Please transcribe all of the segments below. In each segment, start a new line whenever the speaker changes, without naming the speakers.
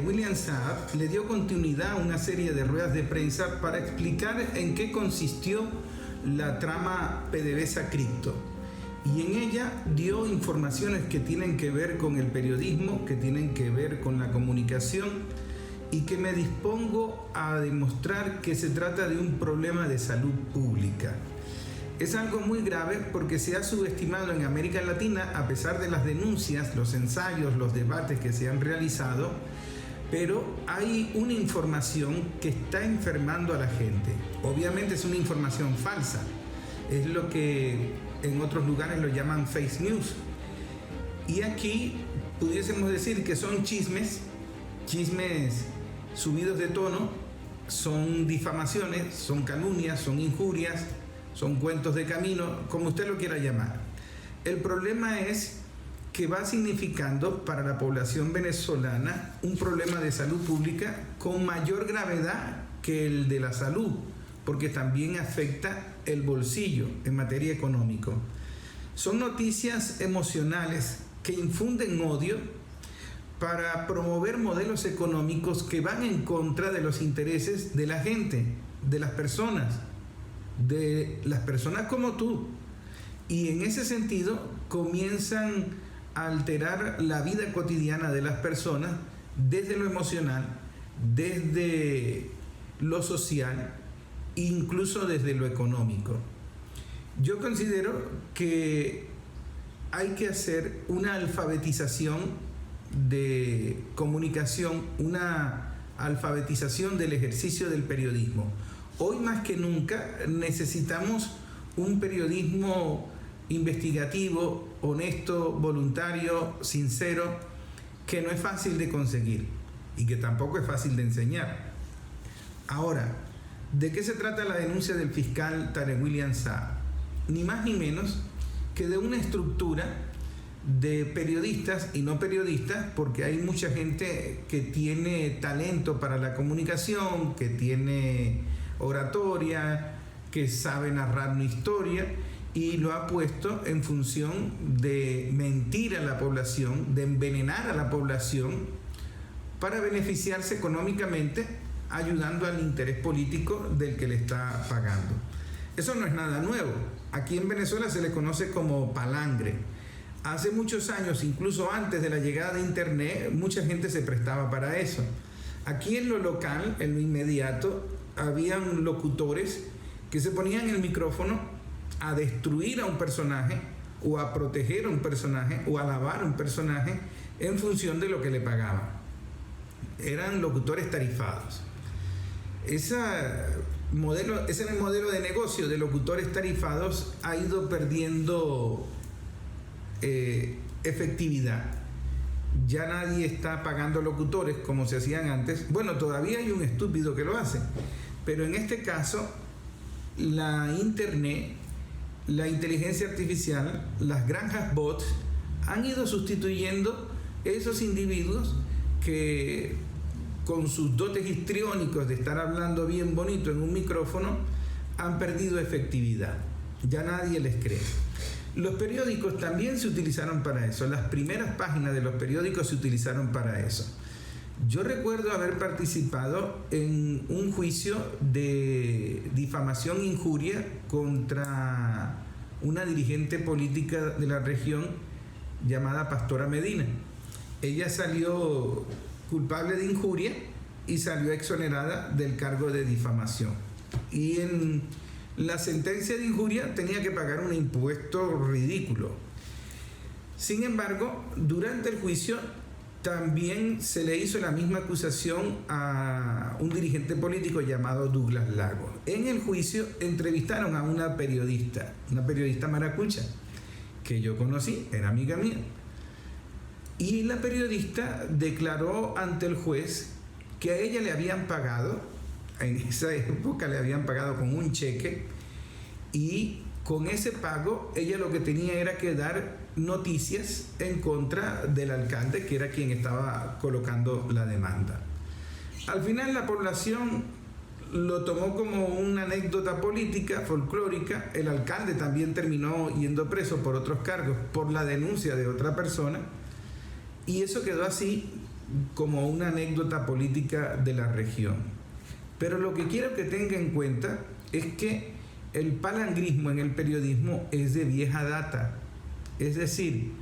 William Saab le dio continuidad a una serie de ruedas de prensa para explicar en qué consistió la trama PDVSA Cripto. Y en ella dio informaciones que tienen que ver con el periodismo, que tienen que ver con la comunicación, y que me dispongo a demostrar que se trata de un problema de salud pública. Es algo muy grave porque se ha subestimado en América Latina, a pesar de las denuncias, los ensayos, los debates que se han realizado, pero hay una información que está enfermando a la gente. Obviamente es una información falsa, es lo que en otros lugares lo llaman fake news. Y aquí pudiésemos decir que son chismes subidos de tono, son difamaciones, son calumnias, son injurias, son cuentos de camino, como usted lo quiera llamar. El problema es que va significando para la población venezolana un problema de salud pública con mayor gravedad que el de la salud, porque también afecta el bolsillo en materia económica. Son noticias emocionales que infunden odio para promover modelos económicos que van en contra de los intereses de la gente, de las personas como tú. Y en ese sentido comienzan a alterar la vida cotidiana de las personas desde lo emocional, desde lo social, incluso desde lo económico. Yo considero que hay que hacer una alfabetización de comunicación, una alfabetización del ejercicio del periodismo. Hoy más que nunca necesitamos un periodismo investigativo, honesto, voluntario, sincero, que no es fácil de conseguir y que tampoco es fácil de enseñar. Ahora, ¿de qué se trata la denuncia del fiscal Tarek William Saab? Ni más ni menos que de una estructura de periodistas y no periodistas, porque hay mucha gente que tiene talento para la comunicación, que tiene oratoria, que sabe narrar una historia, y lo ha puesto en función de mentir a la población, de envenenar a la población para beneficiarse económicamente, ayudando al interés político del que le está pagando. Eso no es nada nuevo. Aquí en Venezuela se le conoce como palangre. Hace muchos años, incluso antes de la llegada de Internet, mucha gente se prestaba para eso. Aquí en lo local, en lo inmediato, habían locutores que se ponían el micrófono a destruir a un personaje, o a proteger a un personaje, o a alabar a un personaje en función de lo que le pagaban. Eran locutores tarifados. Ese modelo de negocio de locutores tarifados ha ido perdiendo efectividad. Ya nadie está pagando locutores como se hacían antes. Bueno, todavía hay un estúpido que lo hace, pero en este caso la internet, la inteligencia artificial, las granjas bots han ido sustituyendo esos individuos que con sus dotes histriónicos de estar hablando bien bonito en un micrófono han perdido efectividad. Ya nadie les cree. Los periódicos también se utilizaron para eso. Las primeras páginas de los periódicos se utilizaron para eso. Yo recuerdo haber participado en un juicio de difamación e injuria contra una dirigente política de la región llamada Pastora Medina. Ella salió culpable de injuria y salió exonerada del cargo de difamación. Y en la sentencia de injuria tenía que pagar un impuesto ridículo. Sin embargo, durante el juicio también se le hizo la misma acusación a un dirigente político llamado Douglas Lagos. En el juicio entrevistaron a una periodista maracucha, que yo conocí, era amiga mía. Y la periodista declaró ante el juez que a ella le habían pagado, en esa época le habían pagado con un cheque, y con ese pago ella lo que tenía era que dar noticias en contra del alcalde, que era quien estaba colocando la demanda. Al final la población lo tomó como una anécdota política, folclórica. El alcalde también terminó yendo preso por otros cargos, por la denuncia de otra persona, y eso quedó así como una anécdota política de la región. Pero lo que quiero que tenga en cuenta es que el palangrismo en el periodismo es de vieja data. Es decir,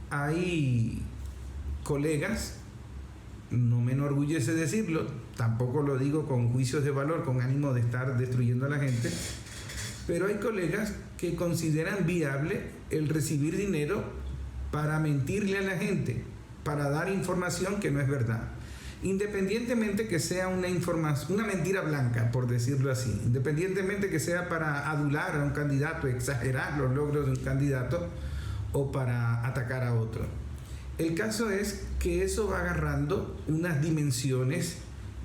hay colegas, no me enorgullece decirlo, tampoco lo digo con juicios de valor, con ánimo de estar destruyendo a la gente, pero hay colegas que consideran viable el recibir dinero para mentirle a la gente, para dar información que no es verdad. Independientemente que sea una mentira blanca, por decirlo así, independientemente que sea para adular a un candidato, exagerar los logros de un candidato o para atacar a otro. El caso es que eso va agarrando unas dimensiones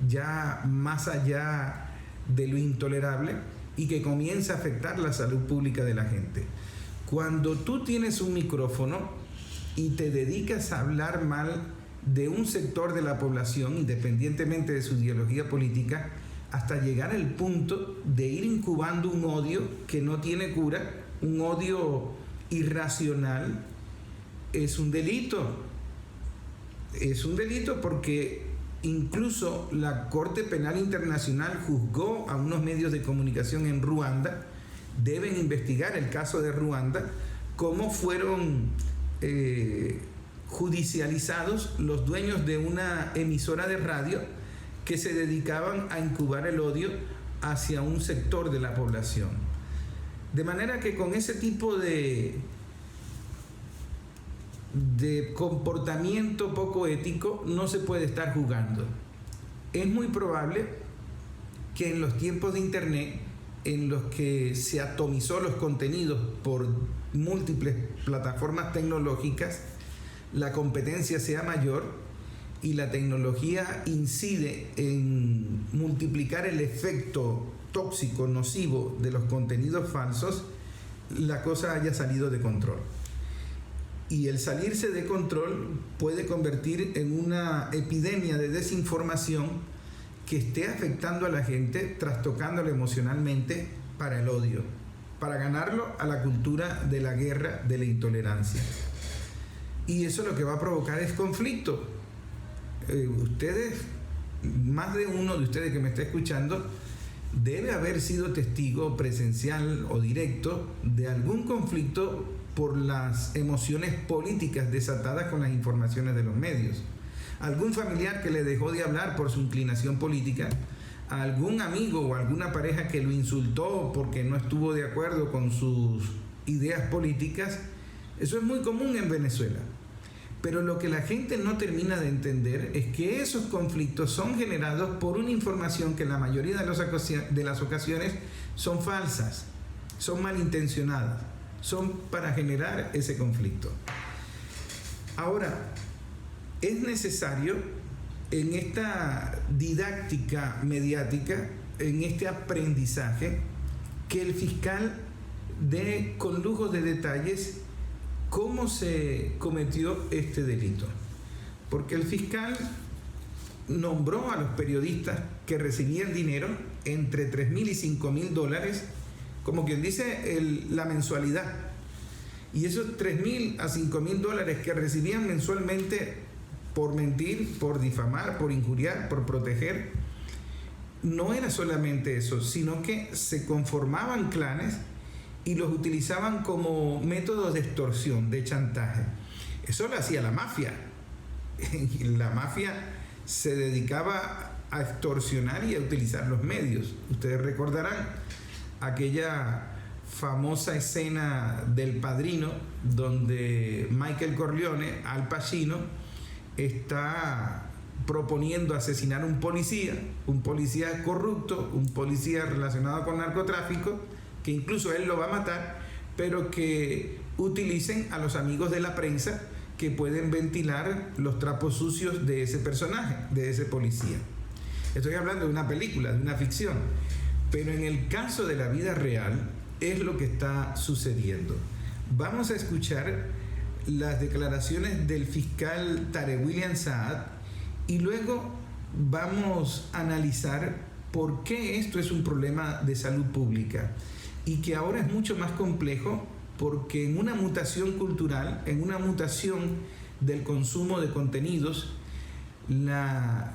ya más allá de lo intolerable y que comienza a afectar la salud pública de la gente. Cuando tú tienes un micrófono y te dedicas a hablar mal de un sector de la población, independientemente de su ideología política, hasta llegar al punto de ir incubando un odio que no tiene cura, un odio irracional, es un delito. Es un delito porque incluso la Corte Penal Internacional juzgó a unos medios de comunicación en Ruanda. Deben investigar el caso de Ruanda, cómo fueron judicializados los dueños de una emisora de radio que se dedicaban a incubar el odio hacia un sector de la población. De manera que con ese tipo de comportamiento poco ético no se puede estar jugando. Es muy probable que en los tiempos de Internet, en los que se atomizó los contenidos por múltiples plataformas tecnológicas, la competencia sea mayor y la tecnología incide en multiplicar el efecto tóxico, nocivo de los contenidos falsos, la cosa haya salido de control. Y el salirse de control puede convertir en una epidemia de desinformación que esté afectando a la gente, trastocándolo emocionalmente para el odio, para ganarlo a la cultura de la guerra, de la intolerancia. Y eso lo que va a provocar es conflicto. Ustedes, más de uno de ustedes que me está escuchando, debe haber sido testigo presencial o directo de algún conflicto por las emociones políticas desatadas con las informaciones de los medios. Algún familiar que le dejó de hablar por su inclinación política, algún amigo o alguna pareja que lo insultó porque no estuvo de acuerdo con sus ideas políticas. Eso es muy común en Venezuela. Pero lo que la gente no termina de entender es que esos conflictos son generados por una información que en la mayoría de las ocasiones son falsas, son malintencionadas, son para generar ese conflicto. Ahora, es necesario en esta didáctica mediática, en este aprendizaje, que el fiscal dé con lujos de detalles cómo se cometió este delito. Porque el fiscal nombró a los periodistas que recibían dinero entre $3,000 y $5,000, como quien dice la mensualidad. Y esos $3,000 a $5,000 que recibían mensualmente por mentir, por difamar, por injuriar, por proteger, no era solamente eso, sino que se conformaban clanes y los utilizaban como métodos de extorsión, de chantaje. Eso lo hacía la mafia. La mafia se dedicaba a extorsionar y a utilizar los medios. Ustedes recordarán aquella famosa escena del Padrino, donde Michael Corleone, Al Pacino, está proponiendo asesinar a un policía corrupto, un policía relacionado con narcotráfico, que incluso él lo va a matar, pero que utilicen a los amigos de la prensa que pueden ventilar los trapos sucios de ese personaje, de ese policía. Estoy hablando de una película, de una ficción, pero en el caso de la vida real es lo que está sucediendo. Vamos a escuchar las declaraciones del fiscal Tarek William Saad y luego vamos a analizar por qué esto es un problema de salud pública y que ahora es mucho más complejo porque en una mutación cultural, en una mutación del consumo de contenidos, la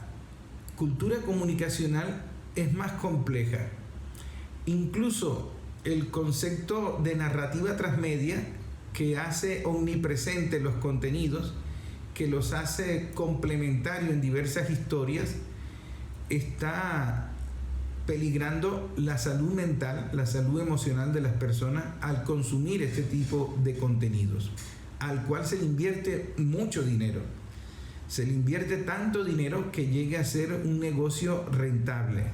cultura comunicacional es más compleja. Incluso el concepto de narrativa transmedia, que hace omnipresente los contenidos, que los hace complementarios en diversas historias, está peligrando la salud mental, la salud emocional de las personas al consumir este tipo de contenidos, al cual se le invierte mucho dinero. Se le invierte tanto dinero que llegue a ser un negocio rentable.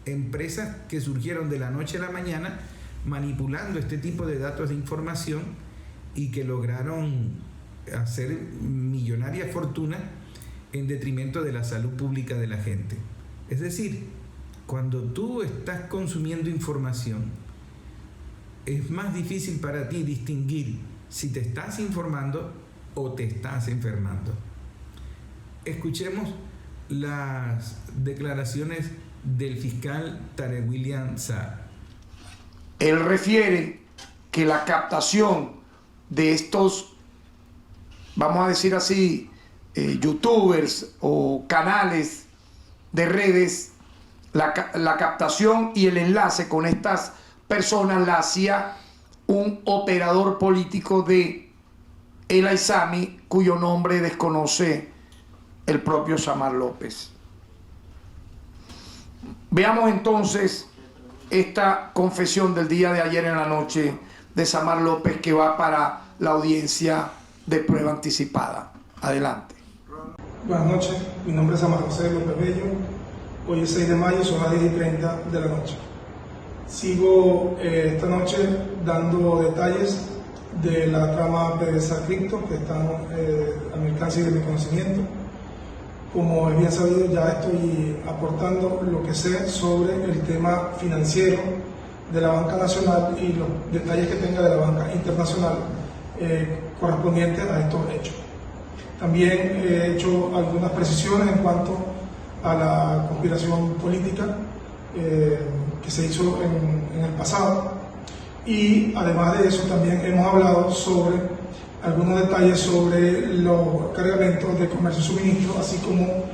Empresas que surgieron de la noche a la mañana manipulando este tipo de datos de información y que lograron hacer millonarias fortunas en detrimento de la salud pública de la gente. Es decir, cuando tú estás consumiendo información, es más difícil para ti distinguir si te estás informando o te estás enfermando. Escuchemos las declaraciones del fiscal Tarek William Saab.
Él refiere que la captación de estos, vamos a decir así, youtubers o canales de redes, la captación y el enlace con estas personas la hacía un operador político de El Aizami, cuyo nombre desconoce el propio Samar López. Veamos entonces esta confesión del día de ayer en la noche de Samar López, que va para la audiencia de prueba anticipada. Adelante.
Buenas noches, mi nombre es Samar José López Bello. Hoy es 6 de mayo, son las 10:30 de la noche. Sigo esta noche dando detalles de la trama PDVSA Cripto, que están a mi alcance y de mi conocimiento. Como es bien sabido, ya estoy aportando lo que sé sobre el tema financiero de la banca nacional y los detalles que tenga de la banca internacional correspondientes a estos hechos. También he hecho algunas precisiones en cuanto a la conspiración política que se hizo en el pasado, y además de eso también hemos hablado sobre algunos detalles sobre los cargamentos de comercio y suministro, así como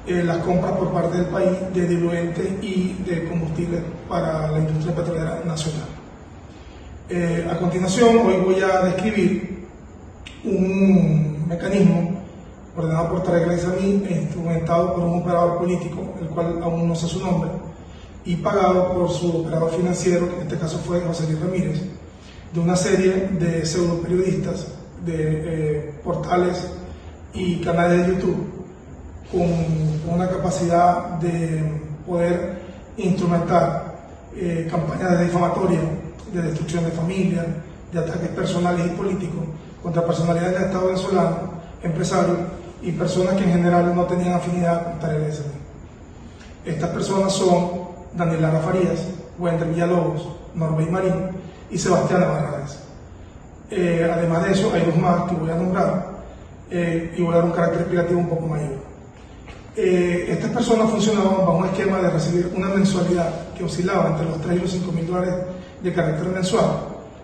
las compras por parte del país de diluentes y de combustible para la industria petrolera nacional. A continuación, hoy voy a describir un mecanismo ordenado por Tarek El-Aizami e instrumentado por un operador político, el cual aún no sé su nombre, y pagado por su operador financiero, que en este caso fue José Luis Ramírez, de una serie de pseudo periodistas de portales y canales de YouTube con una capacidad de poder instrumentar campañas difamatorias, de destrucción de familias, de ataques personales y políticos contra personalidades del Estado venezolano, empresarios y personas que en general no tenían afinidad con Tarek El-Aizami. Estas personas son Daniel Lara Farías, Wender Villalobos, Norbey Marín y Sebastián Navarrete. Además de eso, hay dos más que voy a nombrar y voy a dar un carácter explicativo un poco mayor. Estas personas funcionaban bajo un esquema de recibir una mensualidad que oscilaba entre los 3 y los 5 mil dólares de carácter mensual,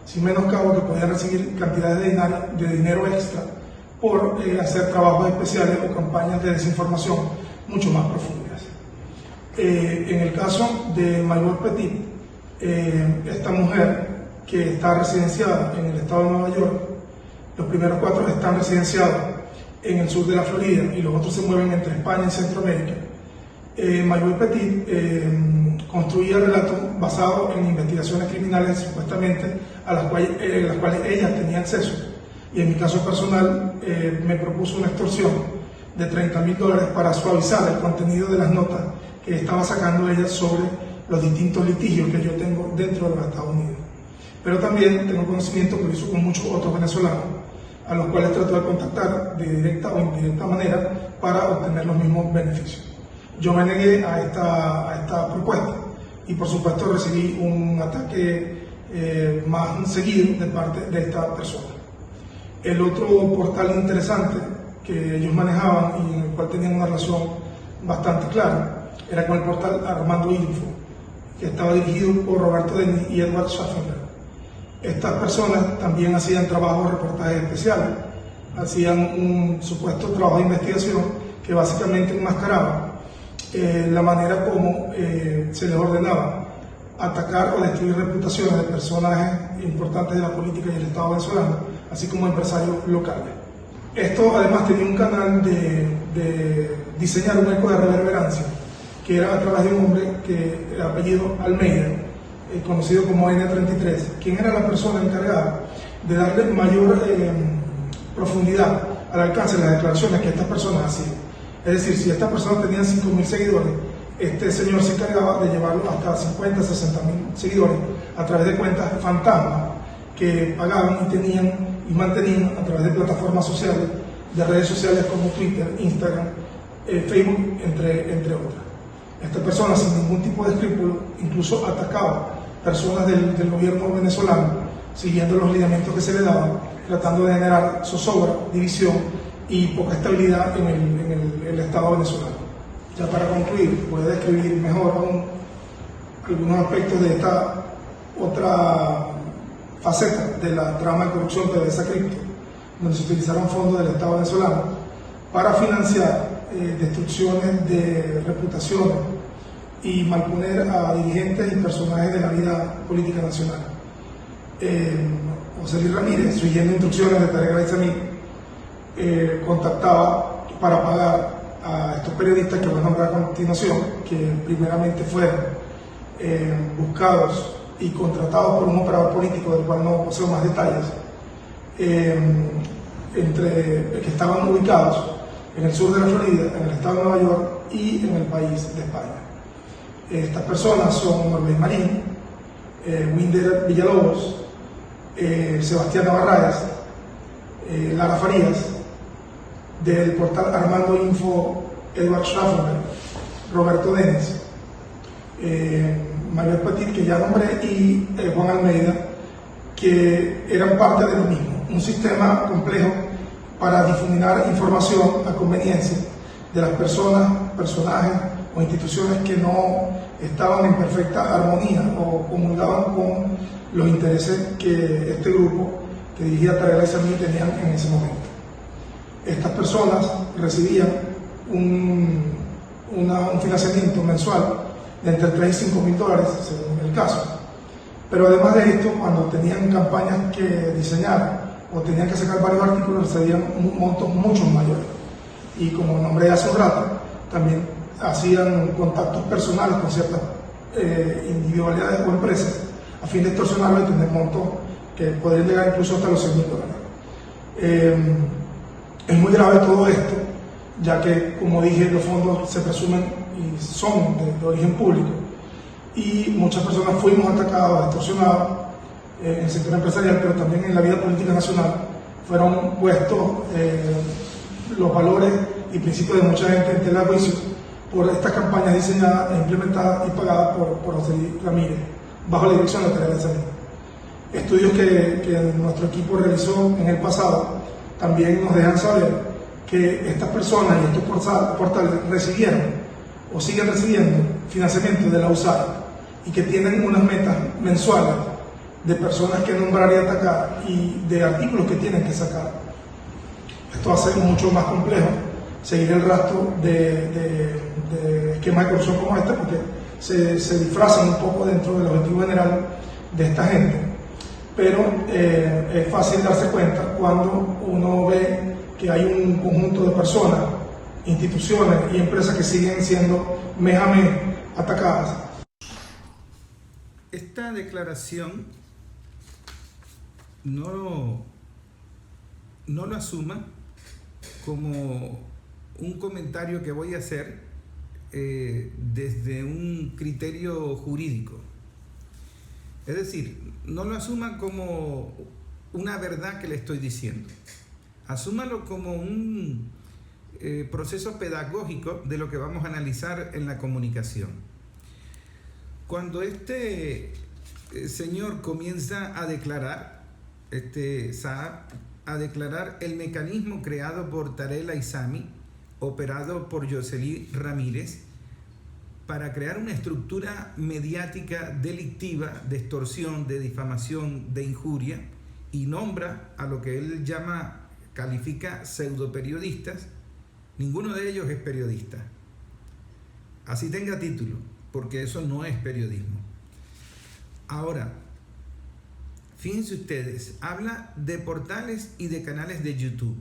sin menoscabo que podían recibir cantidades de dinero extra por hacer trabajos especiales o campañas de desinformación mucho más profundas. En el caso de Maybol Petit, esta mujer que está residenciada en el estado de Nueva York, los primeros 4 están residenciados en el sur de la Florida y los otros se mueven entre España y Centroamérica. Maybol Petit construía relatos basados en investigaciones criminales supuestamente a las cuales ella tenía acceso, y en mi caso personal me propuso una extorsión de $30.000 para suavizar el contenido de las notas que estaba sacando ella sobre los distintos litigios que yo tengo dentro de los Estados Unidos. Pero también tengo conocimiento que lo hizo con muchos otros venezolanos, a los cuales trató de contactar de directa o indirecta manera para obtener los mismos beneficios. Yo me negué a esta propuesta y por supuesto recibí un ataque más seguido de parte de esta persona. El otro portal interesante que ellos manejaban y en el cual tenían una relación bastante clara era con el portal Armando Info, que estaba dirigido por Roberto Denis y Edward Schaffenberg. Estas personas también hacían trabajos, reportajes especiales, hacían un supuesto trabajo de investigación que básicamente enmascaraba la manera como se les ordenaba atacar o destruir reputaciones de personajes importantes de la política y el Estado venezolano, así como empresarios locales. Esto además tenía un canal de diseñar un eco de reverberancia, que era a través de un hombre que era apellido Almeida, conocido como N33, quien era la persona encargada de darle mayor profundidad al alcance de las declaraciones que estas personas hacían. Es decir, si estas personas tenían 5.000 seguidores, este señor se encargaba de llevarlo hasta 50, 60.000 seguidores a través de cuentas fantasmas que pagaban y tenían y mantenían a través de plataformas sociales, de redes sociales como Twitter, Instagram, Facebook, entre otras. Esta persona, sin ningún tipo de escrúpulo, incluso atacaba personas del gobierno venezolano, siguiendo los lineamientos que se le daban, tratando de generar zozobra, división y poca estabilidad en el Estado venezolano. Ya para concluir, voy a describir mejor aún algunos aspectos de esta otra faceta de la trama de corrupción PDVSA Cripto, donde se utilizaron fondos del Estado venezolano para financiar destrucciones de reputaciones y malponer a dirigentes y personajes de la vida política nacional. José Luis Ramírez, siguiendo instrucciones de Tarek El-Aissami, contactaba para pagar a estos periodistas que voy a nombrar a continuación, que primeramente fueron buscados y contratados por un operador político del cual no poseo más detalles, que estaban ubicados en el sur de la Florida, en el estado de Nueva York y en el país de España. Estas personas son Norbert Marín, Winder Villalobos, Sebastián Navarrayas, Lara Farías, del portal Armando Info, Edward Schraffenberg, Roberto Denis, Manuel Petit, que ya nombré, y Juan Almeida, que eran parte de lo mismo, un sistema complejo para difuminar información a conveniencia de las personas, personajes o instituciones que no estaban en perfecta armonía o comulgaban con los intereses que este grupo que dirigía Tarek El-Aissami tenían en ese momento. Estas personas recibían un financiamiento mensual de entre 3 y 5 mil dólares, según el caso. Pero además de esto, cuando tenían campañas que diseñar o tenían que sacar varios artículos, recibían montos mucho mayores. Y como nombré hace un rato, también hacían contactos personales con ciertas individualidades o empresas a fin de extorsionarlo y tener montos que podrían llegar incluso hasta los 100 mil dólares. Es muy grave todo esto, ya que, como dije, los fondos se presumen y son de origen público, y muchas personas fuimos atacados, extorsionados en el sector empresarial, pero también en la vida política nacional fueron puestos los valores y principios de mucha gente en tela de juicio por estas campañas diseñadas e implementadas y pagadas por José Luis Ramírez, bajo la dirección de Tarek El-Aissami. Estudios que nuestro equipo realizó en el pasado también nos dejan saber que estas personas y estos portales recibieron o siguen recibiendo financiamiento de la USAID y que tienen unas metas mensuales de personas que nombrar y atacar y de artículos que tienen que sacar. Esto hace mucho más complejo seguir el rastro de esquemas de corrupción como este, porque se disfrazan un poco dentro del objetivo general de esta gente. Pero es fácil darse cuenta cuando uno ve que hay un conjunto de personas, instituciones y empresas que siguen siendo mes a mes atacadas.
Esta declaración no lo asuma como un comentario que voy a hacer desde un criterio jurídico. Es decir, no lo asuma como una verdad que le estoy diciendo. Asúmalo como un proceso pedagógico de lo que vamos a analizar en la comunicación. Cuando este señor comienza a declarar, Saab, a declarar el mecanismo creado por Tarek El-Aissami, operado por José Luis Ramírez, para crear una estructura mediática delictiva de extorsión, de difamación, de injuria, y nombra a lo que él califica pseudoperiodistas, Ninguno de ellos es periodista. Así tenga título, porque eso no es periodismo. Ahora, fíjense ustedes, habla de portales y de canales de YouTube.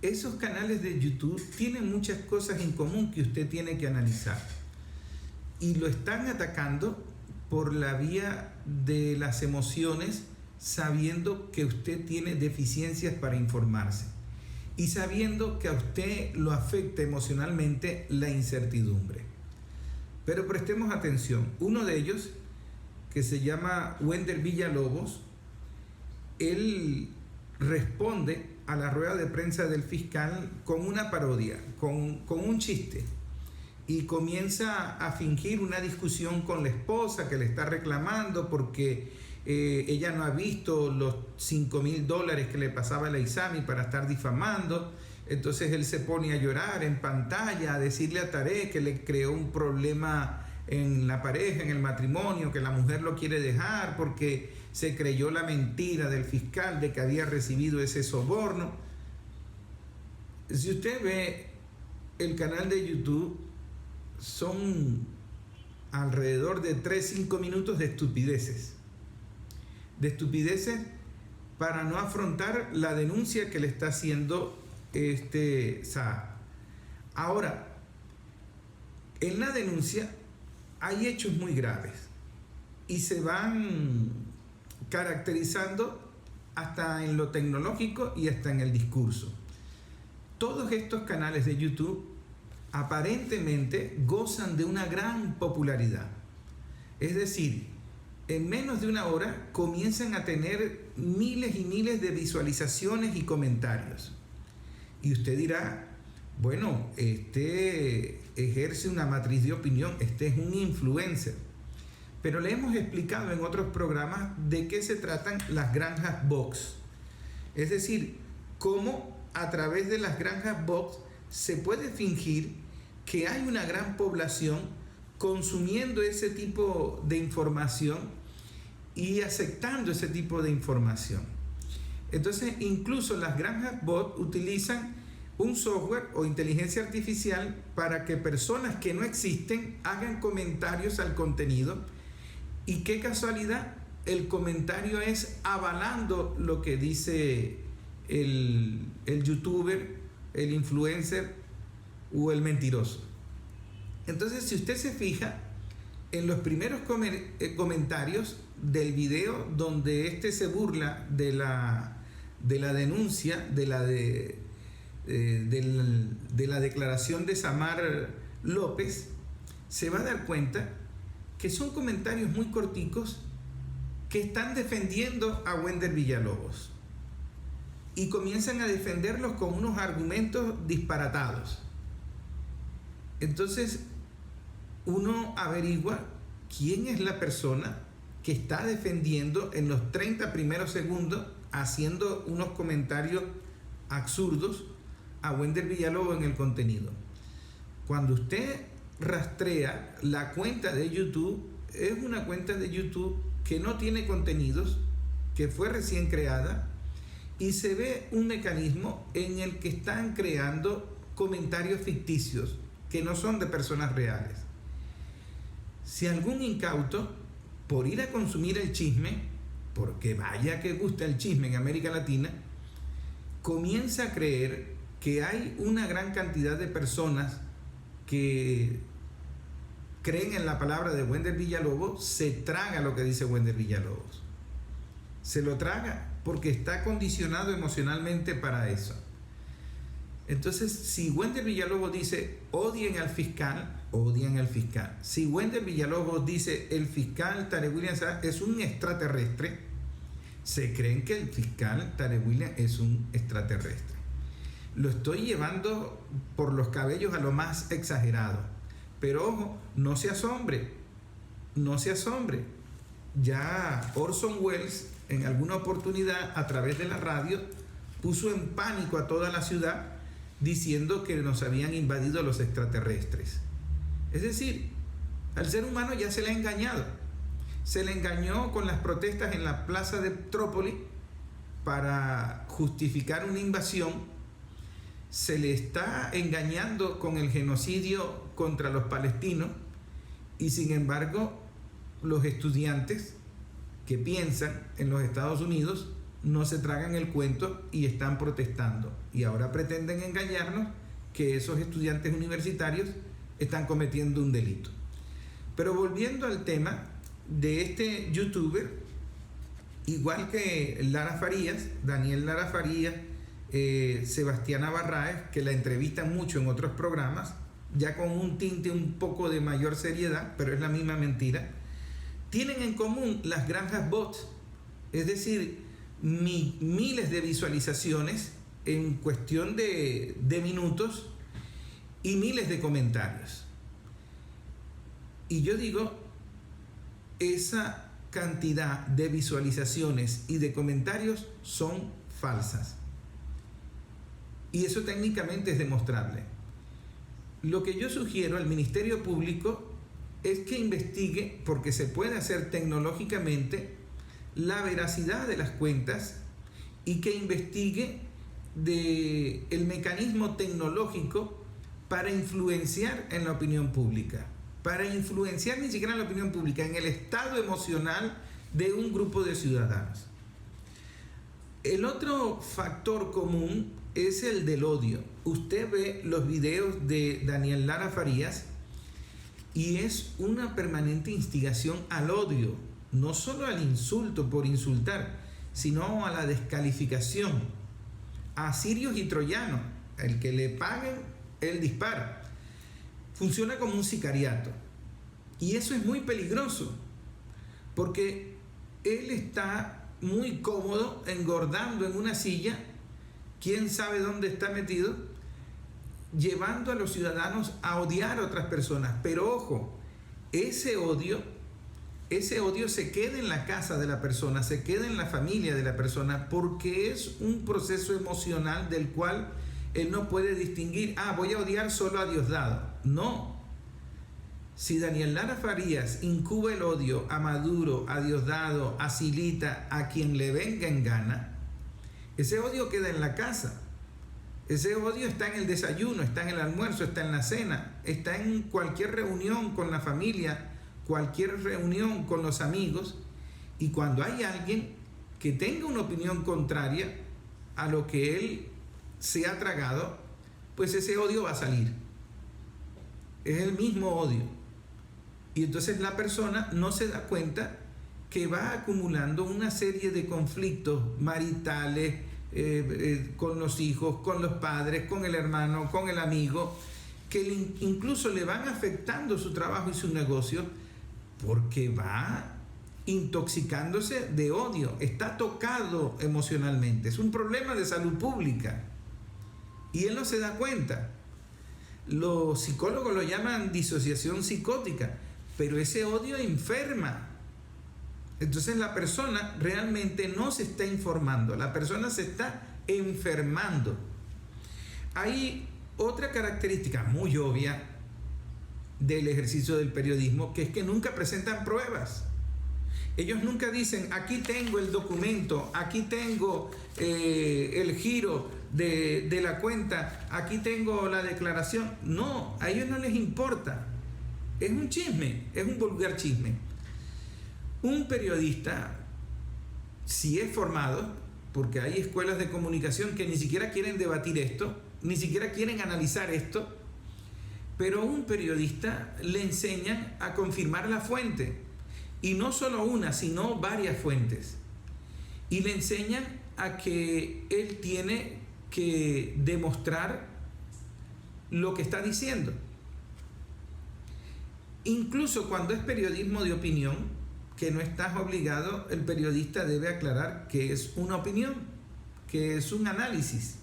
Esos canales de YouTube tienen muchas cosas en común que usted tiene que analizar. Y lo están atacando por la vía de las emociones, sabiendo que usted tiene deficiencias para informarse y sabiendo que a usted lo afecta emocionalmente la incertidumbre. Pero prestemos atención. Uno de ellos, que se llama Wender Villalobos, él responde a la rueda de prensa del fiscal con una parodia, con un chiste, y comienza a fingir una discusión con la esposa que le está reclamando porque ella no ha visto los $5,000 que le pasaba a la Isami para estar difamando. Entonces él se pone a llorar en pantalla, a decirle a Tarek que le creó un problema en la pareja, en el matrimonio, que la mujer lo quiere dejar porque se creyó la mentira del fiscal de que había recibido ese soborno. Si usted ve el canal de YouTube, son alrededor de 3-5 minutos de estupideces. De estupideces para no afrontar la denuncia que le está haciendo Saad. Ahora, en la denuncia hay hechos muy graves y se van caracterizando hasta en lo tecnológico y hasta en el discurso. Todos estos canales de YouTube aparentemente gozan de una gran popularidad. Es decir, en menos de una hora comienzan a tener miles y miles de visualizaciones y comentarios. Y usted dirá, bueno, este ejerce una matriz de opinión, este es un influencer. Pero le hemos explicado en otros programas de qué se tratan las granjas box. Es decir, cómo a través de las granjas box se puede fingir que hay una gran población consumiendo ese tipo de información y aceptando ese tipo de información. Entonces, incluso las granjas bot utilizan un software o inteligencia artificial para que personas que no existen hagan comentarios al contenido, y qué casualidad, el comentario es avalando lo que dice el youtuber, el influencer o el mentiroso. Entonces, si usted se fija en los primeros comentarios del video donde se burla de la denuncia, de la declaración de Samar López, se va a dar cuenta que son comentarios muy corticos que están defendiendo a Wender Villalobos y comienzan a defenderlos con unos argumentos disparatados. Entonces uno averigua quién es la persona que está defendiendo en los 30 primeros segundos, haciendo unos comentarios absurdos a Wender Villalobos en el contenido. Cuando usted rastrea la cuenta de YouTube, es una cuenta de YouTube que no tiene contenidos, que fue recién creada, y se ve un mecanismo en el que están creando comentarios ficticios que no son de personas reales. Si algún incauto, por ir a consumir el chisme, porque vaya que gusta el chisme en América Latina, comienza a creer que hay una gran cantidad de personas que creen en la palabra de Wender Villalobos, se traga lo que dice Wender Villalobos. Se lo traga porque está condicionado emocionalmente para eso. Entonces, si Wender Villalobos dice odien al fiscal, odian al fiscal. Si Wender Villalobos dice el fiscal Tarek William Saad es un extraterrestre, se creen que el fiscal Tarek William es un extraterrestre. Lo estoy llevando por los cabellos a lo más exagerado. Pero ojo, no se asombre. Ya Orson Welles en alguna oportunidad a través de la radio puso en pánico a toda la ciudad diciendo que nos habían invadido los extraterrestres. Es decir, al ser humano ya se le ha engañado. Se le engañó con las protestas en la plaza de Trópoli para justificar una invasión, se le está engañando con el genocidio contra los palestinos, y sin embargo los estudiantes que piensan en los Estados Unidos no se tragan el cuento y están protestando. Y ahora pretenden engañarnos que esos estudiantes universitarios están cometiendo un delito. Pero volviendo al tema de este youtuber, igual que Lara Farías, Daniel Lara Farías, Sebastiana Barraez, que la entrevistan mucho en otros programas, ya con un tinte un poco de mayor seriedad, pero es la misma mentira, tienen en común las granjas bots, es decir, miles de visualizaciones en cuestión de minutos y miles de comentarios. Y yo digo, esa cantidad de visualizaciones y de comentarios son falsas. Y eso técnicamente es demostrable. Lo que yo sugiero al Ministerio Público es que investigue, porque se puede hacer tecnológicamente, la veracidad de las cuentas, y que investigue el mecanismo tecnológico para influenciar en la opinión pública, para influenciar ni siquiera en la opinión pública, en el estado emocional de un grupo de ciudadanos. El otro factor común es el del odio. Usted ve los videos de Daniel Lara Farías y es una permanente instigación al odio, no solo al insulto por insultar, sino a la descalificación, a sirios y troyanos. El que le paguen, él dispara. Funciona como un sicariato. Y eso es muy peligroso, porque él está muy cómodo engordando en una silla, quién sabe dónde está metido, llevando a los ciudadanos a odiar a otras personas. Pero ojo, ese odio se queda en la casa de la persona, se queda en la familia de la persona, porque es un proceso emocional del cual él no puede distinguir, voy a odiar solo a Diosdado. No. Si Daniel Lara Farías incuba el odio a Maduro, a Diosdado, a Silita, a quien le venga en gana, ese odio queda en la casa. Ese odio está en el desayuno, está en el almuerzo, está en la cena, está en cualquier reunión con la familia, cualquier reunión con los amigos. Y cuando hay alguien que tenga una opinión contraria a lo que él se ha tragado, pues ese odio va a salir. Es el mismo odio. Y entonces la persona no se da cuenta que va acumulando una serie de conflictos maritales, con los hijos, con los padres, con el hermano, con el amigo, que incluso le van afectando su trabajo y su negocio, porque va intoxicándose de odio, está tocado emocionalmente. Es un problema de salud pública y él no se da cuenta. Los psicólogos lo llaman disociación psicótica, pero ese odio enferma. Entonces la persona realmente no se está informando, la persona se está enfermando. Hay otra característica muy obvia del ejercicio del periodismo, que es que nunca presentan pruebas. Ellos nunca dicen, aquí tengo el documento, aquí tengo el giro de la cuenta, aquí tengo la declaración. No, a ellos no les importa. Es un chisme, es un vulgar chisme. Un periodista, si es formado, porque hay escuelas de comunicación que ni siquiera quieren debatir esto, ni siquiera quieren analizar esto, pero a un periodista le enseñan a confirmar la fuente, y no solo una, sino varias fuentes, y le enseñan a que él tiene que demostrar lo que está diciendo. Incluso cuando es periodismo de opinión, que no estás obligado, el periodista debe aclarar que es una opinión, que es un análisis.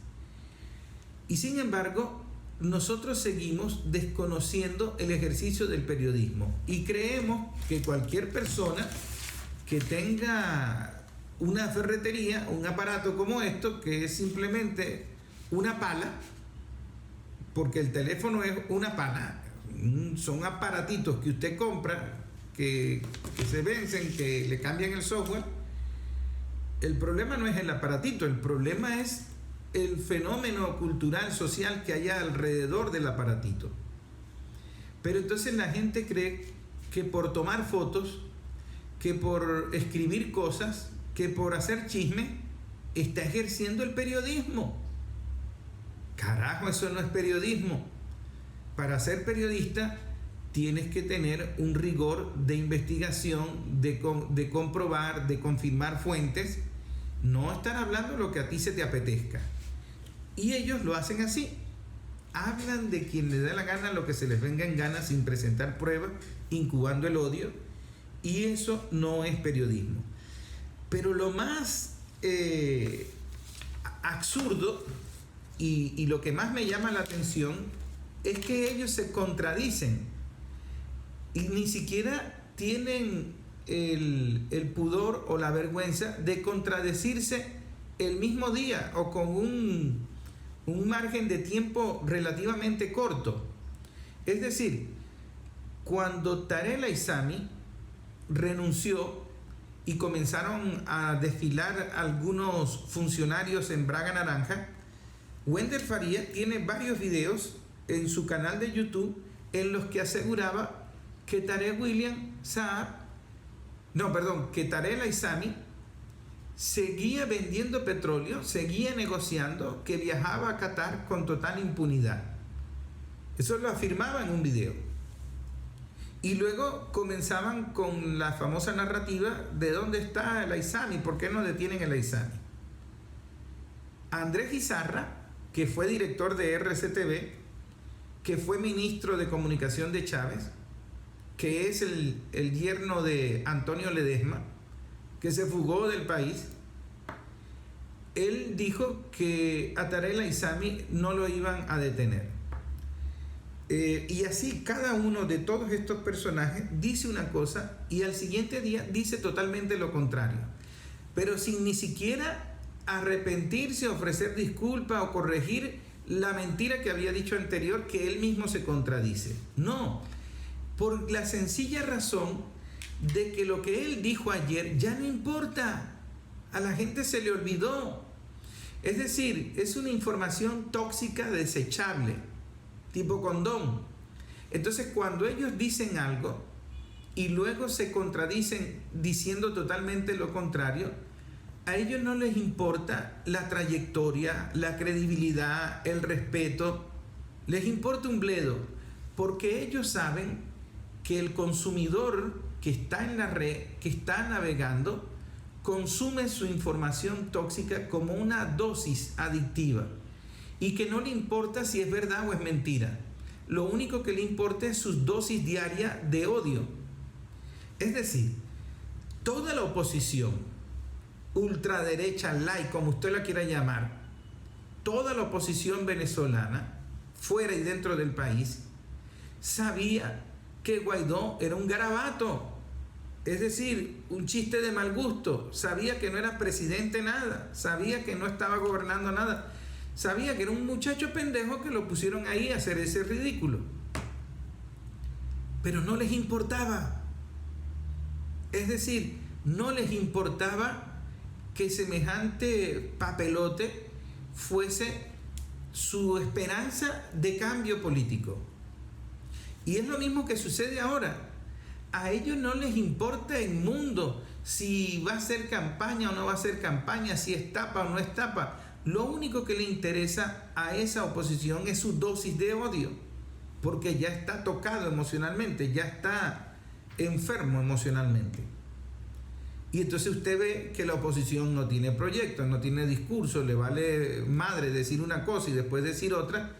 Y sin embargo, nosotros seguimos desconociendo el ejercicio del periodismo y creemos que cualquier persona que tenga una ferretería, un aparato como esto, que es simplemente una pala, porque el teléfono es una pala, son aparatitos que usted compra, que se vencen, que le cambian el software. El problema no es el aparatito, el problema es el fenómeno cultural, social que hay alrededor del aparatito. Pero entonces la gente cree que por tomar fotos, que por escribir cosas, que por hacer chisme, está ejerciendo el periodismo. Carajo, eso no es periodismo. Para ser periodista tienes que tener un rigor de investigación, de comprobar, de confirmar fuentes, no estar hablando lo que a ti se te apetezca. Y ellos lo hacen así. Hablan de quien le da la gana, lo que se les venga en gana, sin presentar pruebas, incubando el odio, y eso no es periodismo. Pero lo más absurdo y lo que más me llama la atención es que ellos se contradicen y ni siquiera tienen el pudor o la vergüenza de contradecirse el mismo día o con un margen de tiempo relativamente corto. Es decir, cuando Tarek El-Aissami renunció y comenzaron a desfilar algunos funcionarios en Braga Naranja, Wendell Farías tiene varios videos en su canal de YouTube en los que aseguraba que Tarek El-Aissami seguía vendiendo petróleo, seguía negociando, que viajaba a Qatar con total impunidad. Eso lo afirmaba en un video. Y luego comenzaban con la famosa narrativa de dónde está El-Aissami, por qué no detienen El-Aissami. Andrés Izarra, que fue director de RCTV, que fue ministro de Comunicación de Chávez, que es el yerno de Antonio Ledesma, que se fugó del país, él dijo que a Tarek El-Aissami no lo iban a detener. Y así cada uno de todos estos personajes dice una cosa y al siguiente día dice totalmente lo contrario, pero sin ni siquiera arrepentirse, ofrecer disculpas o corregir la mentira que había dicho anterior, que él mismo se contradice. No, por la sencilla razón de que lo que él dijo ayer ya no importa, a la gente se le olvidó. Es decir, es una información tóxica desechable, tipo condón. Entonces, cuando ellos dicen algo y luego se contradicen diciendo totalmente lo contrario, a ellos no les importa la trayectoria, la credibilidad, el respeto, les importa un bledo, porque ellos saben que el consumidor que está en la red, que está navegando, consume su información tóxica como una dosis adictiva y que no le importa si es verdad o es mentira. Lo único que le importa es su dosis diaria de odio. Es decir, toda la oposición, ultraderecha, light, como usted la quiera llamar, toda la oposición venezolana, fuera y dentro del país, sabía que Guaidó era un garabato, es decir, un chiste de mal gusto. Sabía que no era presidente nada, sabía que no estaba gobernando nada, sabía que era un muchacho pendejo que lo pusieron ahí a hacer ese ridículo, pero no les importaba. Es decir, no les importaba que semejante papelote fuese su esperanza de cambio político. Y es lo mismo que sucede ahora. A ellos no les importa el mundo si va a ser campaña o no va a ser campaña, si es tapa o no es tapa. Lo único que le interesa a esa oposición es su dosis de odio, porque ya está tocado emocionalmente, ya está enfermo emocionalmente. Y entonces usted ve que la oposición no tiene proyecto, no tiene discurso, le vale madre decir una cosa y después decir otra,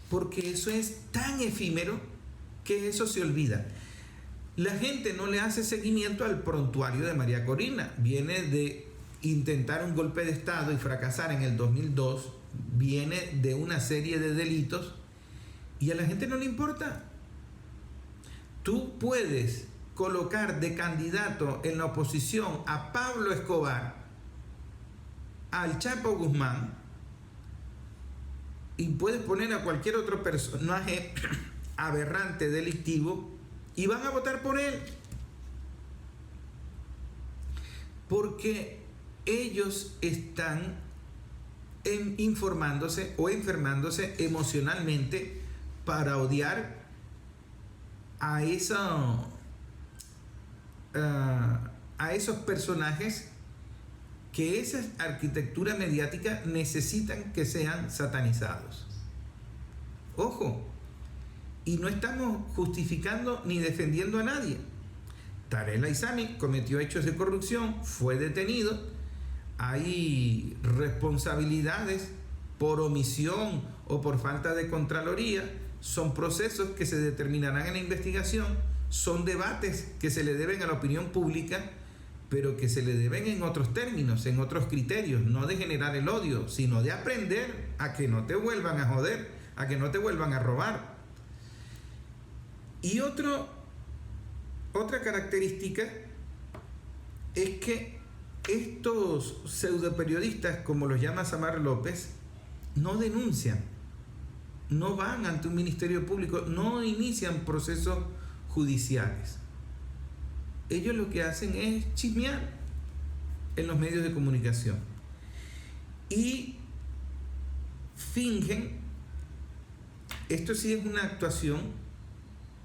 porque eso es tan efímero que eso se olvida. La gente no le hace seguimiento al prontuario de María Corina. Viene de intentar un golpe de Estado y fracasar en el 2002, viene de una serie de delitos y a la gente no le importa. Tú puedes colocar de candidato en la oposición a Pablo Escobar, al Chapo Guzmán, y puedes poner a cualquier otro personaje aberrante, delictivo, y van a votar por él, porque ellos están informándose o enfermándose emocionalmente para odiar a esos personajes que esa arquitectura mediática necesitan que sean satanizados. Ojo, y no estamos justificando ni defendiendo a nadie. Tarek El-Aissami cometió hechos de corrupción, fue detenido, hay responsabilidades por omisión o por falta de contraloría, son procesos que se determinarán en la investigación, son debates que se le deben a la opinión pública, pero que se le deben en otros términos, en otros criterios, no de generar el odio, sino de aprender a que no te vuelvan a joder, a que no te vuelvan a robar. Y otra característica es que estos pseudoperiodistas, como los llama Samar López, no denuncian, no van ante un ministerio público, no inician procesos judiciales. Ellos lo que hacen es chismear en los medios de comunicación y fingen. Esto sí es una actuación,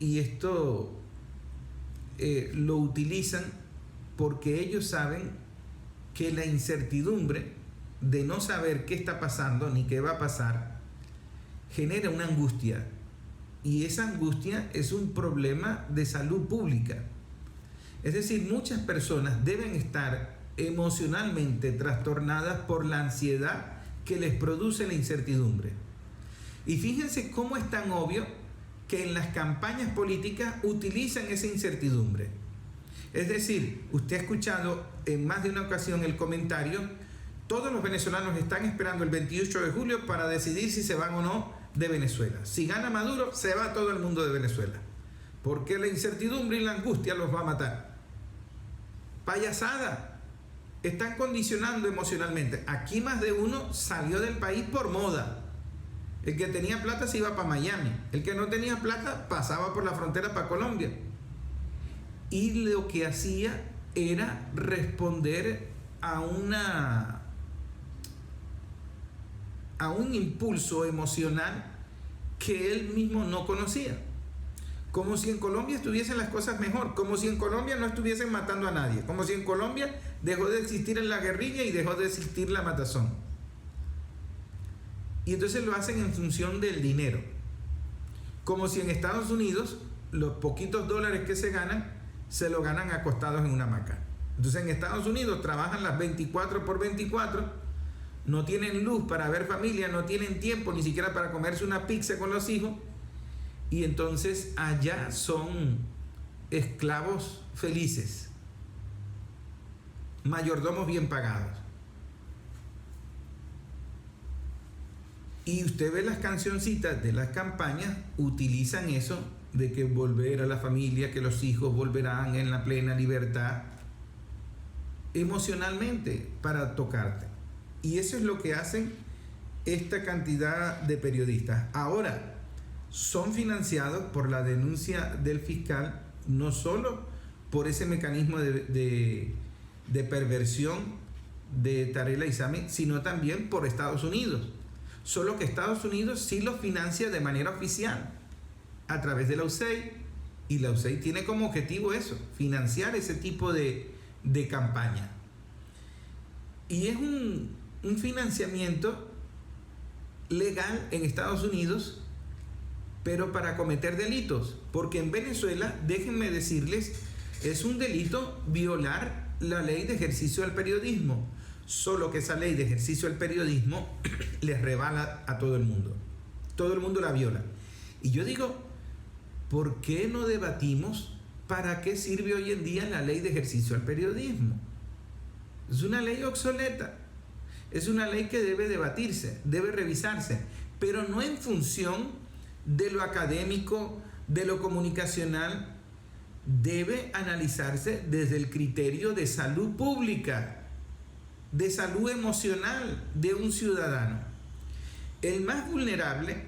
y esto lo utilizan porque ellos saben que la incertidumbre de no saber qué está pasando ni qué va a pasar genera una angustia, y esa angustia es un problema de salud pública. Es decir, muchas personas deben estar emocionalmente trastornadas por la ansiedad que les produce la incertidumbre. Y fíjense cómo es tan obvio que en las campañas políticas utilizan esa incertidumbre. Es decir, usted ha escuchado en más de una ocasión el comentario: todos los venezolanos están esperando el 28 de julio para decidir si se van o no de Venezuela. Si gana Maduro, se va todo el mundo de Venezuela, porque la incertidumbre y la angustia los va a matar. Payasada. Están condicionando emocionalmente. Aquí más de uno salió del país por moda. El que tenía plata se iba para Miami. El que no tenía plata pasaba por la frontera para Colombia. Y lo que hacía era responder a un impulso emocional que él mismo no conocía. Como si en Colombia estuviesen las cosas mejor, como si en Colombia no estuviesen matando a nadie, como si en Colombia dejó de existir la guerrilla y dejó de existir la matazón. Y entonces lo hacen en función del dinero, como si en Estados Unidos los poquitos dólares que se ganan se lo ganan acostados en una hamaca. Entonces en Estados Unidos trabajan las 24/24, no tienen luz para ver familia, no tienen tiempo ni siquiera para comerse una pizza con los hijos, y entonces allá son esclavos felices, mayordomos bien pagados. Y usted ve las cancioncitas de las campañas, utilizan eso de que volver a la familia, que los hijos volverán en la plena libertad, emocionalmente para tocarte. Y eso es lo que hacen esta cantidad de periodistas. Ahora, son financiados por la denuncia del fiscal, no solo por ese mecanismo de perversión de Tarek El-Aissami, sino también por Estados Unidos. Solo que Estados Unidos sí los financia de manera oficial, a través de la USAID, y la USAID tiene como objetivo eso, financiar ese tipo de campaña. Y es un financiamiento legal en Estados Unidos, pero para cometer delitos, porque en Venezuela, déjenme decirles, es un delito violar la ley de ejercicio del periodismo, solo que esa ley de ejercicio del periodismo les rebala a todo el mundo la viola. Y yo digo, ¿por qué no debatimos para qué sirve hoy en día la ley de ejercicio del periodismo? Es una ley obsoleta, es una ley que debe debatirse, debe revisarse, pero no en función de lo académico, de lo comunicacional. Debe analizarse desde el criterio de salud pública, de salud emocional de un ciudadano. El más vulnerable,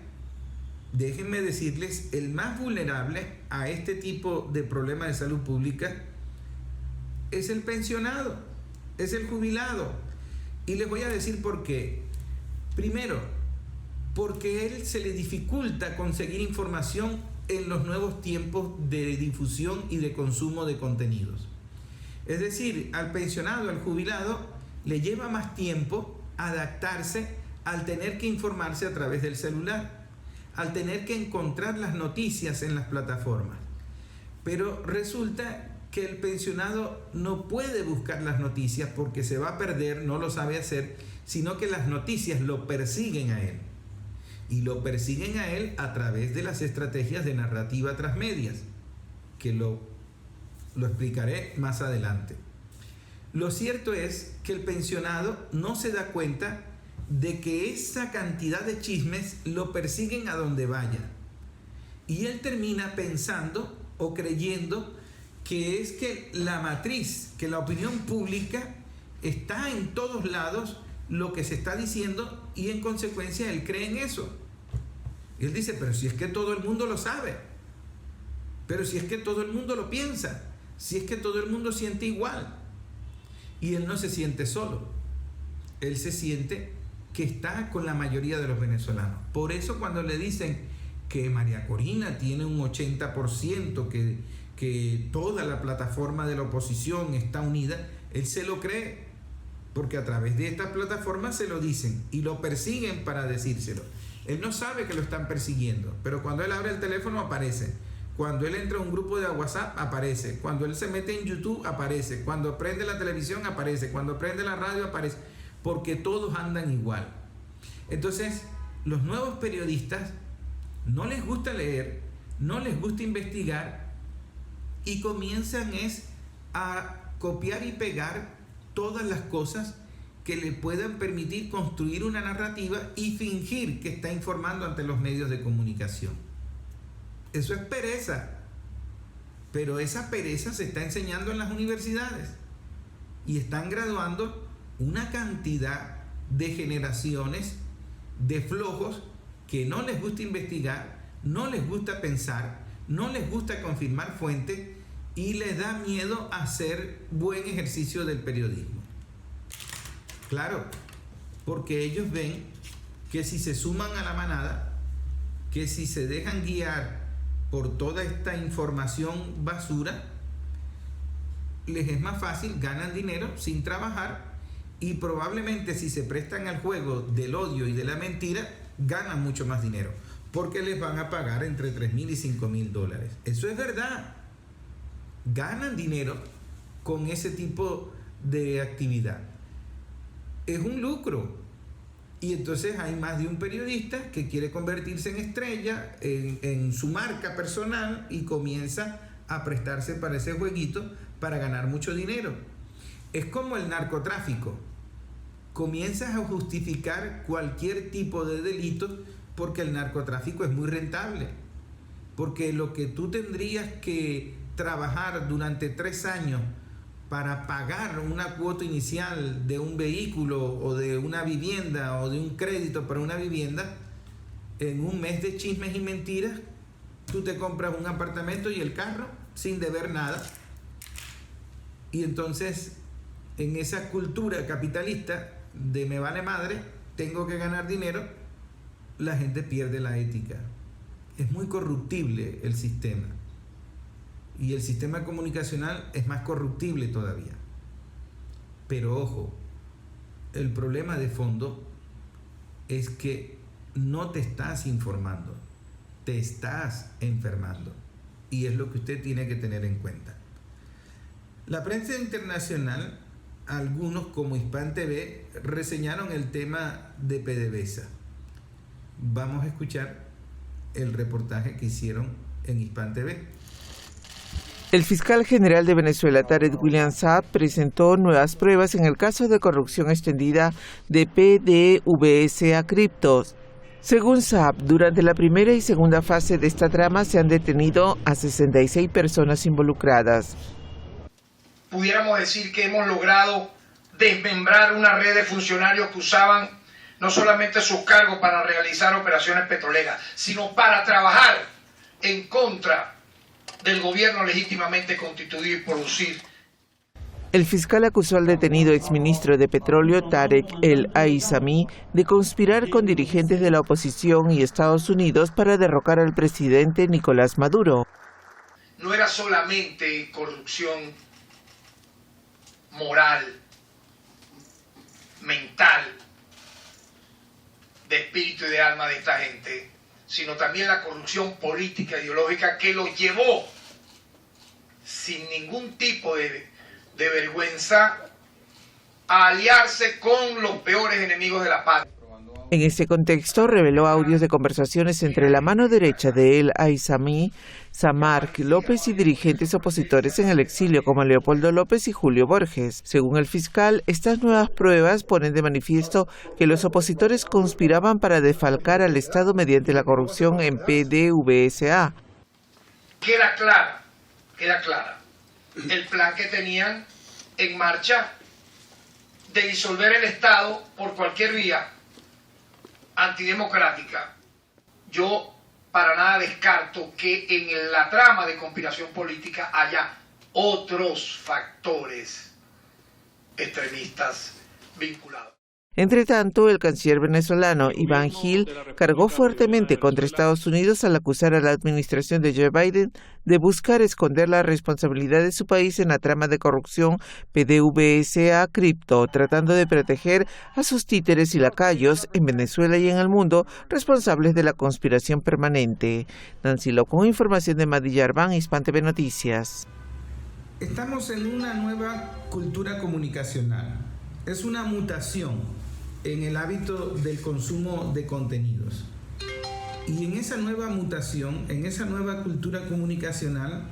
déjenme decirles, el más vulnerable a este tipo de problemas de salud pública es el pensionado, es el jubilado. Y les voy a decir por qué. Primero, porque a él se le dificulta conseguir información en los nuevos tiempos de difusión y de consumo de contenidos. Es decir, al pensionado, al jubilado, le lleva más tiempo adaptarse al tener que informarse a través del celular, al tener que encontrar las noticias en las plataformas. Pero resulta que el pensionado no puede buscar las noticias porque se va a perder, no lo sabe hacer, sino que las noticias lo persiguen a él. Y lo persiguen a él a través de las estrategias de narrativa transmedias, que lo explicaré más adelante. Lo cierto es que el pensionado no se da cuenta de que esa cantidad de chismes lo persiguen a donde vaya. Y él termina pensando o creyendo que es que la matriz, que la opinión pública está en todos lados lo que se está diciendo, y en consecuencia él cree en eso. Y él dice, pero si es que todo el mundo lo sabe, pero si es que todo el mundo lo piensa, si es que todo el mundo siente igual. Y él no se siente solo, él se siente que está con la mayoría de los venezolanos. Por eso cuando le dicen que María Corina tiene un 80%, que toda la plataforma de la oposición está unida, él se lo cree, porque a través de esta plataforma se lo dicen y lo persiguen para decírselo. Él no sabe que lo están persiguiendo, pero cuando él abre el teléfono aparece. Cuando él entra a un grupo de WhatsApp aparece. Cuando él se mete en YouTube aparece. Cuando prende la televisión aparece. Cuando prende la radio aparece. Porque todos andan igual. Entonces, los nuevos periodistas no les gusta leer, no les gusta investigar, y comienzan a copiar y pegar todas las cosas que le puedan permitir construir una narrativa y fingir que está informando ante los medios de comunicación. Eso es pereza, pero esa pereza se está enseñando en las universidades y están graduando una cantidad de generaciones de flojos que no les gusta investigar, no les gusta pensar, no les gusta confirmar fuentes y les da miedo hacer buen ejercicio del periodismo. Claro, porque ellos ven que si se suman a la manada, que si se dejan guiar por toda esta información basura, les es más fácil, ganan dinero sin trabajar, y probablemente si se prestan al juego del odio y de la mentira, ganan mucho más dinero, porque les van a pagar entre $3,000 y $5,000. Eso es verdad. Ganan dinero con ese tipo de actividad. Es un lucro. Y entonces hay más de un periodista que quiere convertirse en estrella, en su marca personal, y comienza a prestarse para ese jueguito para ganar mucho dinero. Es como el narcotráfico. Comienzas a justificar cualquier tipo de delito porque el narcotráfico es muy rentable. Porque lo que tú tendrías que trabajar durante 3 años para pagar una cuota inicial de un vehículo o de una vivienda o de un crédito para una vivienda, en un mes de chismes y mentiras, tú te compras un apartamento y el carro sin deber nada. Y entonces, en esa cultura capitalista de me vale madre, tengo que ganar dinero, la gente pierde la ética. Es muy corruptible el sistema. Y el sistema comunicacional es más corruptible todavía. Pero ojo, el problema de fondo es que no te estás informando, te estás enfermando. Y es lo que usted tiene que tener en cuenta. La prensa internacional, algunos como Hispan TV, reseñaron el tema de PDVSA. Vamos a escuchar el reportaje que hicieron en Hispan TV.
El fiscal general de Venezuela, Tarek William Saab, presentó nuevas pruebas en el caso de corrupción extendida de PDVSA Criptos. Según Saab, durante la primera y segunda fase de esta trama se han detenido a 66 personas involucradas.
Pudiéramos decir que hemos logrado desmembrar una red de funcionarios que usaban no solamente sus cargos para realizar operaciones petroleras, sino para trabajar en contra del gobierno legítimamente constituido y producir.
El fiscal acusó al detenido exministro de Petróleo Tarek El Aissami de conspirar con dirigentes de la oposición y Estados Unidos para derrocar al presidente Nicolás Maduro.
No era solamente corrupción moral, mental, de espíritu y de alma de esta gente, sino también la corrupción política, ideológica, que los llevó sin ningún tipo de vergüenza a aliarse con los peores enemigos de la patria.
En ese contexto, reveló audios de conversaciones entre la mano derecha de El Aissami, Samark López y dirigentes opositores en el exilio como Leopoldo López y Julio Borges. Según el fiscal, estas nuevas pruebas ponen de manifiesto que los opositores conspiraban para defalcar al Estado mediante la corrupción en PDVSA.
Queda clara el plan que tenían en marcha de disolver el Estado por cualquier vía antidemocrática. Yo para nada descarto que en la trama de conspiración política haya otros factores extremistas vinculados.
Entre tanto, el canciller venezolano Iván Gil cargó fuertemente contra Estados Unidos al acusar a la administración de Joe Biden de buscar esconder la responsabilidad de su país en la trama de corrupción PDVSA Cripto, tratando de proteger a sus títeres y lacayos en Venezuela y en el mundo responsables de la conspiración permanente. Nancy Lo, con información de Madilla Arbán, Hispan TV Noticias.
Estamos en una nueva cultura comunicacional. Es una mutación en el hábito del consumo de contenidos. Y en esa nueva mutación, en esa nueva cultura comunicacional,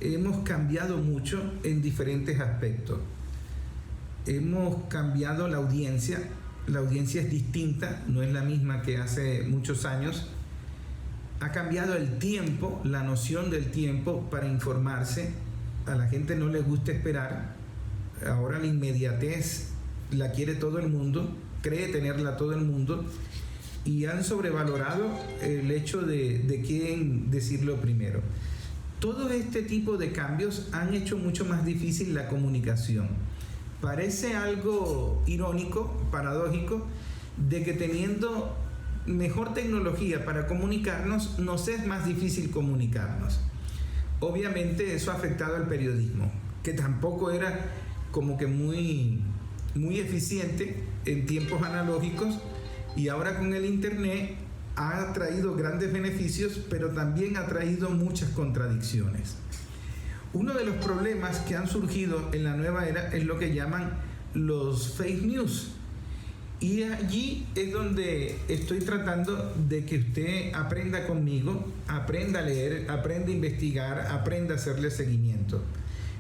hemos cambiado mucho en diferentes aspectos. Hemos cambiado la audiencia es distinta, no es la misma que hace muchos años. Ha cambiado el tiempo, la noción del tiempo para informarse. A la gente no le gusta esperar. Ahora la inmediatez la quiere todo el mundo, cree tenerla todo el mundo, y han sobrevalorado el hecho de quién decirlo primero. Todo este tipo de cambios han hecho mucho más difícil la comunicación. Parece algo irónico, paradójico, de que teniendo mejor tecnología para comunicarnos, nos es más difícil comunicarnos. Obviamente eso ha afectado al periodismo, que tampoco era como que muy eficiente en tiempos analógicos, y ahora con el internet ha traído grandes beneficios, pero también ha traído muchas contradicciones. Uno de los problemas que han surgido en la nueva era es lo que llaman los fake news, y allí es donde estoy tratando de que usted aprenda conmigo, aprenda a leer, aprenda a investigar, aprenda a hacerle seguimiento.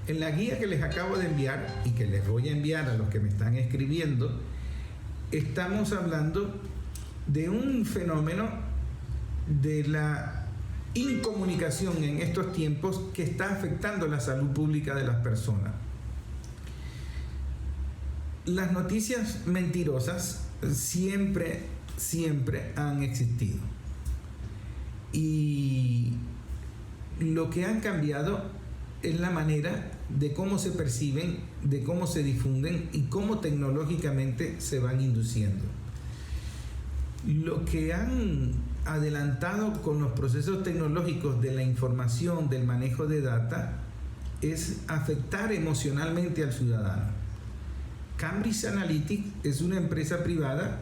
En la guía que les acabo de enviar y que les voy a enviar a los que me están escribiendo, estamos hablando de un fenómeno de la incomunicación en estos tiempos que está afectando la salud pública de las personas. Las noticias mentirosas siempre han existido. Y lo que han cambiado es la manera de cómo se perciben, de cómo se difunden y cómo tecnológicamente se van induciendo. Lo que han adelantado con los procesos tecnológicos de la información, del manejo de data, es afectar emocionalmente al ciudadano. Cambridge Analytica es una empresa privada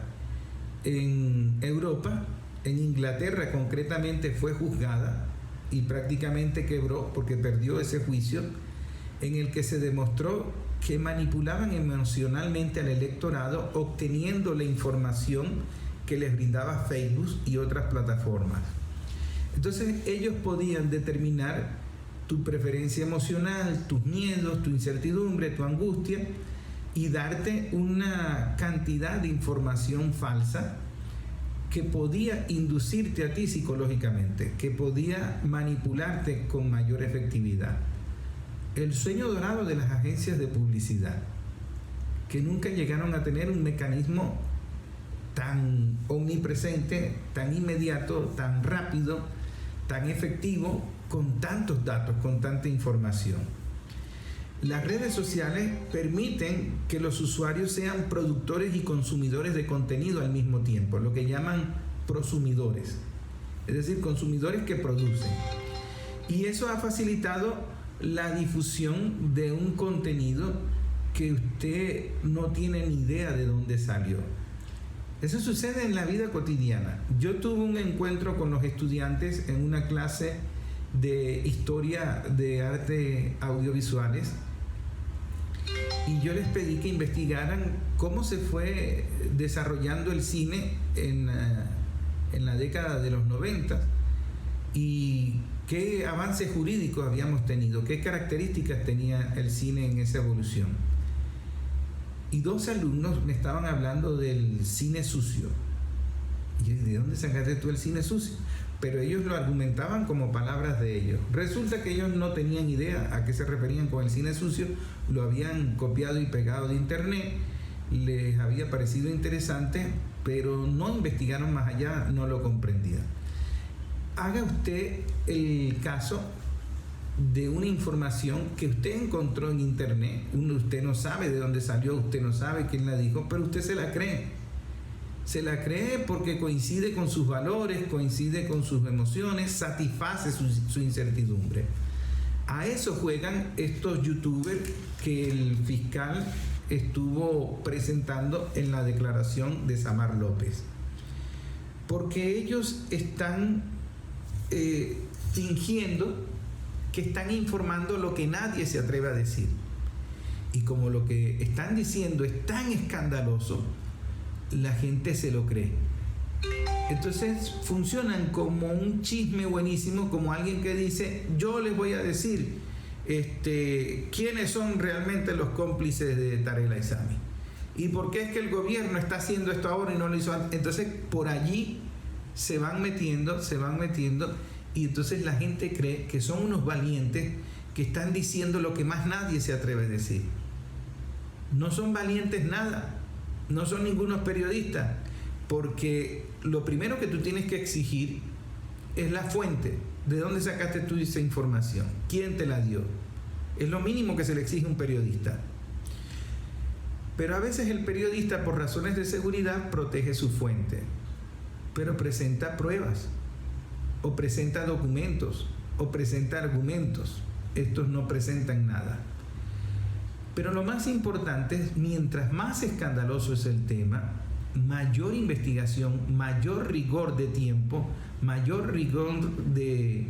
en Europa, en Inglaterra concretamente fue juzgada y prácticamente quebró porque perdió ese juicio, en el que se demostró que manipulaban emocionalmente al electorado obteniendo la información que les brindaba Facebook y otras plataformas. Entonces ellos podían determinar tu preferencia emocional, tus miedos, tu incertidumbre, tu angustia, y darte una cantidad de información falsa que podía inducirte a ti psicológicamente, que podía manipularte con mayor efectividad. El sueño dorado de las agencias de publicidad, que nunca llegaron a tener un mecanismo tan omnipresente, tan inmediato, tan rápido, tan efectivo, con tantos datos, con tanta información. Las redes sociales permiten que los usuarios sean productores y consumidores de contenido al mismo tiempo, lo que llaman prosumidores, es decir, consumidores que producen. Y eso ha facilitado la difusión de un contenido que usted no tiene ni idea de dónde salió. Eso sucede en la vida cotidiana. Yo tuve un encuentro con los estudiantes en una clase de historia de arte audiovisuales y yo les pedí que investigaran cómo se fue desarrollando el cine en la década de los 90 y qué avances jurídicos habíamos tenido, qué características tenía el cine en esa evolución. Y 2 alumnos me estaban hablando del cine sucio. Y yo, ¿de dónde sacaste tú el cine sucio? Pero ellos lo argumentaban como palabras de ellos. Resulta que ellos no tenían idea a qué se referían con el cine sucio, lo habían copiado y pegado de internet, les había parecido interesante, pero no investigaron más allá, no lo comprendían. Haga usted el caso de una información que usted encontró en internet, usted no sabe de dónde salió, usted no sabe quién la dijo, pero usted se la cree. Se la cree porque coincide con sus valores, coincide con sus emociones, satisface su incertidumbre. A eso juegan estos youtubers que el fiscal estuvo presentando en la declaración de Samar López. Porque ellos están fingiendo que están informando lo que nadie se atreve a decir. Y como lo que están diciendo es tan escandaloso, la gente se lo cree. Entonces funcionan como un chisme buenísimo, como alguien que dice, yo les voy a decir quiénes son realmente los cómplices de Tarek El-Aissami y por qué es que el gobierno está haciendo esto ahora y no lo hizo antes. Entonces por allí se van metiendo y entonces la gente cree que son unos valientes que están diciendo lo que más nadie se atreve a decir. No son valientes nada. No son ningunos periodistas, porque lo primero que tú tienes que exigir es la fuente. ¿De dónde sacaste tú esa información? ¿Quién te la dio? Es lo mínimo que se le exige a un periodista. Pero a veces el periodista, por razones de seguridad, protege su fuente, pero presenta pruebas, o presenta documentos, o presenta argumentos. Estos no presentan nada. Pero lo más importante es, mientras más escandaloso es el tema, mayor investigación, mayor rigor de tiempo, mayor rigor de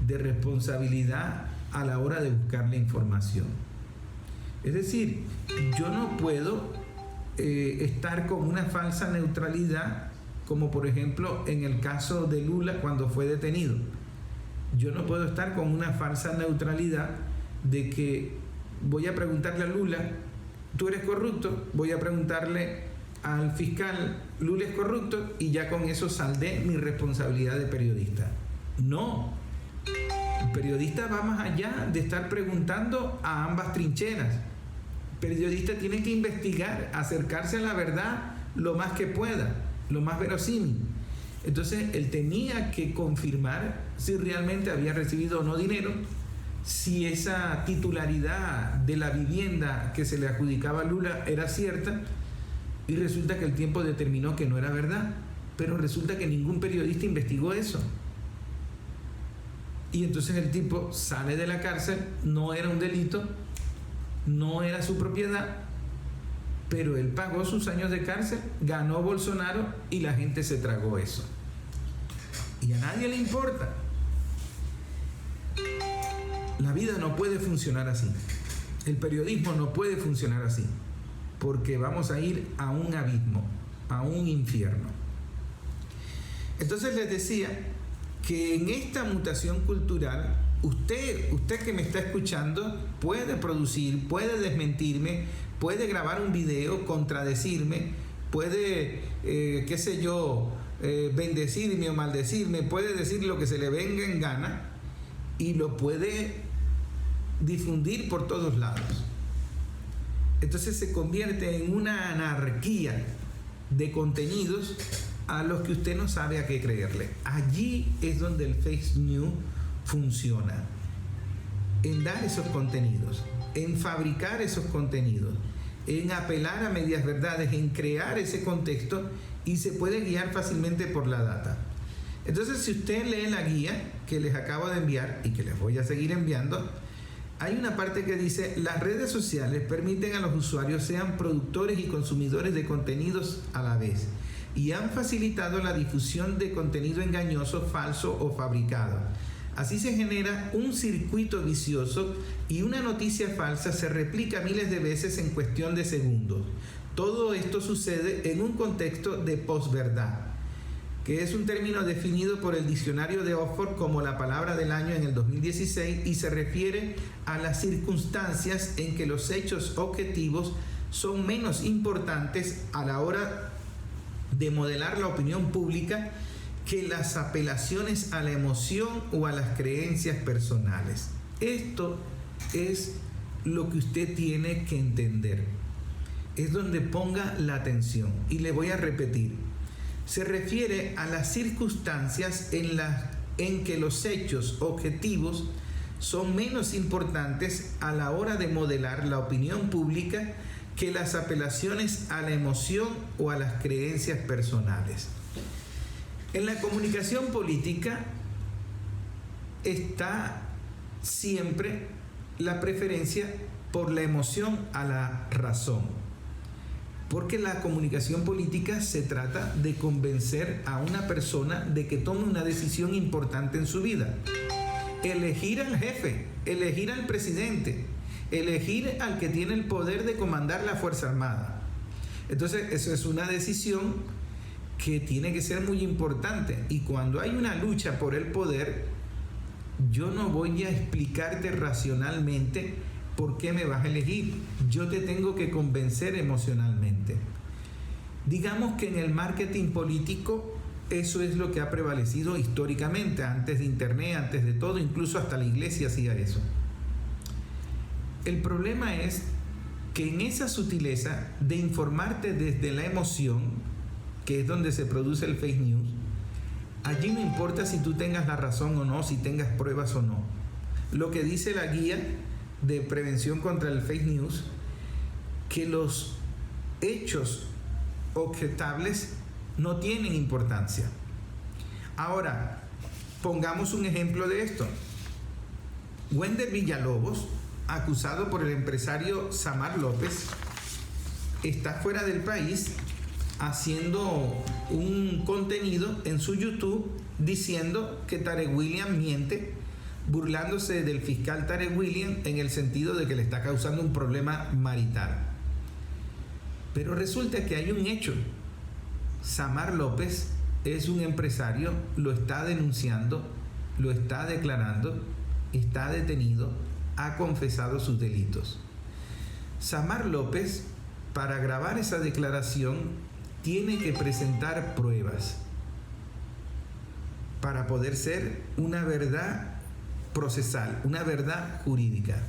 responsabilidad a la hora de buscar la información. Es decir, yo no puedo estar con una falsa neutralidad, como por ejemplo en el caso de Lula cuando fue detenido. Yo no puedo estar con una falsa neutralidad de que voy a preguntarle a Lula, ¿tú eres corrupto? Voy a preguntarle al fiscal, ¿Lula es corrupto? Y ya con eso saldé mi responsabilidad de periodista. No. El periodista va más allá de estar preguntando a ambas trincheras. El periodista tiene que investigar, acercarse a la verdad lo más que pueda, lo más verosímil. Entonces, él tenía que confirmar si realmente había recibido o no dinero, si esa titularidad de la vivienda que se le adjudicaba a Lula era cierta, y resulta que el tiempo determinó que no era verdad, pero resulta que ningún periodista investigó eso. Y entonces el tipo sale de la cárcel, no era un delito, no era su propiedad, pero él pagó sus años de cárcel, ganó Bolsonaro y la gente se tragó eso. Y a nadie le importa. La vida no puede funcionar así. El periodismo no puede funcionar así, porque vamos a ir a un abismo, a un infierno. Entonces les decía que en esta mutación cultural, usted que me está escuchando puede producir, puede desmentirme, puede grabar un video, contradecirme, puede, bendecirme o maldecirme, puede decir lo que se le venga en gana y lo puede difundir por todos lados. Entonces se convierte en una anarquía de contenidos a los que usted no sabe a qué creerle. Allí es donde el fake news funciona, en dar esos contenidos. en fabricar esos contenidos, en apelar a medias verdades, en crear ese contexto, y se puede guiar fácilmente por la data. Entonces, si usted lee la guía que les acabo de enviar y que les voy a seguir enviando, hay una parte que dice: las redes sociales permiten a los usuarios sean productores y consumidores de contenidos a la vez, y han facilitado la difusión de contenido engañoso, falso o fabricado. Así se genera un circuito vicioso y una noticia falsa se replica miles de veces en cuestión de segundos. Todo esto sucede en un contexto de posverdad, que es un término definido por el diccionario de Oxford como la palabra del año en el 2016, y se refiere a las circunstancias en que los hechos objetivos son menos importantes a la hora de modelar la opinión pública que las apelaciones a la emoción o a las creencias personales. Esto es lo que usted tiene que entender. Es donde ponga la atención. Y le voy a repetir. Se refiere a las circunstancias en que los hechos objetivos son menos importantes a la hora de modelar la opinión pública que las apelaciones a la emoción o a las creencias personales. En la comunicación política está siempre la preferencia por la emoción a la razón, porque la comunicación política se trata de convencer a una persona de que tome una decisión importante en su vida. Elegir al jefe, elegir al presidente, elegir al que tiene el poder de comandar la Fuerza Armada. Entonces, eso es una decisión que tiene que ser muy importante, y cuando hay una lucha por el poder, yo no voy a explicarte racionalmente por qué me vas a elegir. Yo te tengo que convencer emocionalmente. Digamos que en el marketing político eso es lo que ha prevalecido históricamente, antes de internet, antes de todo, incluso hasta la iglesia hacía eso. El problema es que en esa sutileza de informarte desde la emoción, que es donde se produce el fake news, allí no importa si tú tengas la razón o no, si tengas pruebas o no. Lo que dice la guía de prevención contra el fake news, que los hechos objetables no tienen importancia. Ahora, pongamos un ejemplo de esto. Wender Villalobos, acusado por el empresario Samar López, está fuera del país haciendo un contenido en su YouTube diciendo que Tarek William miente, burlándose del fiscal Tarek William en el sentido de que le está causando un problema marital. Pero resulta que hay un hecho. Samar López es un empresario, lo está denunciando, lo está declarando, está detenido, ha confesado sus delitos. Samar López, para grabar esa declaración, tiene que presentar pruebas para poder ser una verdad procesal, una verdad jurídica.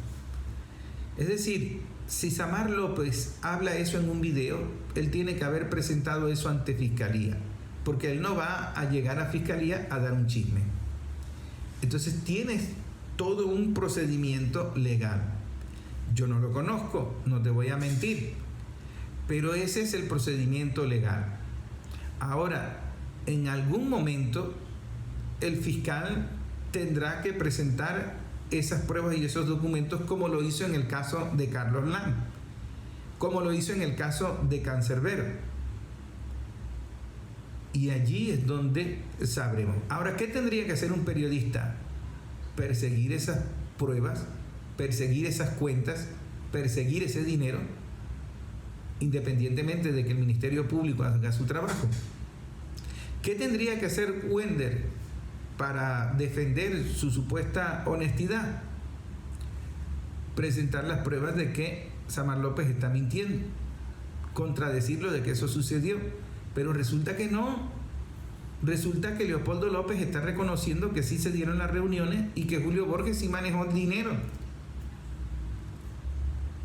Es decir, si Samar López habla eso en un video, él tiene que haber presentado eso ante fiscalía, porque él no va a llegar a fiscalía a dar un chisme. Entonces tienes todo un procedimiento legal. Yo no lo conozco, no te voy a mentir, pero ese es el procedimiento legal. Ahora, en algún momento, el fiscal tendrá que presentar esas pruebas y esos documentos, como lo hizo en el caso de Carlos Lam, como lo hizo en el caso de Cancerbero. Y allí es donde sabremos. Ahora, ¿qué tendría que hacer un periodista? Perseguir esas pruebas, perseguir esas cuentas, perseguir ese dinero, independientemente de que el Ministerio Público haga su trabajo. ¿Qué tendría que hacer Wender para defender su supuesta honestidad? Presentar las pruebas de que Samar López está mintiendo, contradecirlo de que eso sucedió. Pero resulta que no. Resulta que Leopoldo López está reconociendo que sí se dieron las reuniones y que Julio Borges sí manejó el dinero.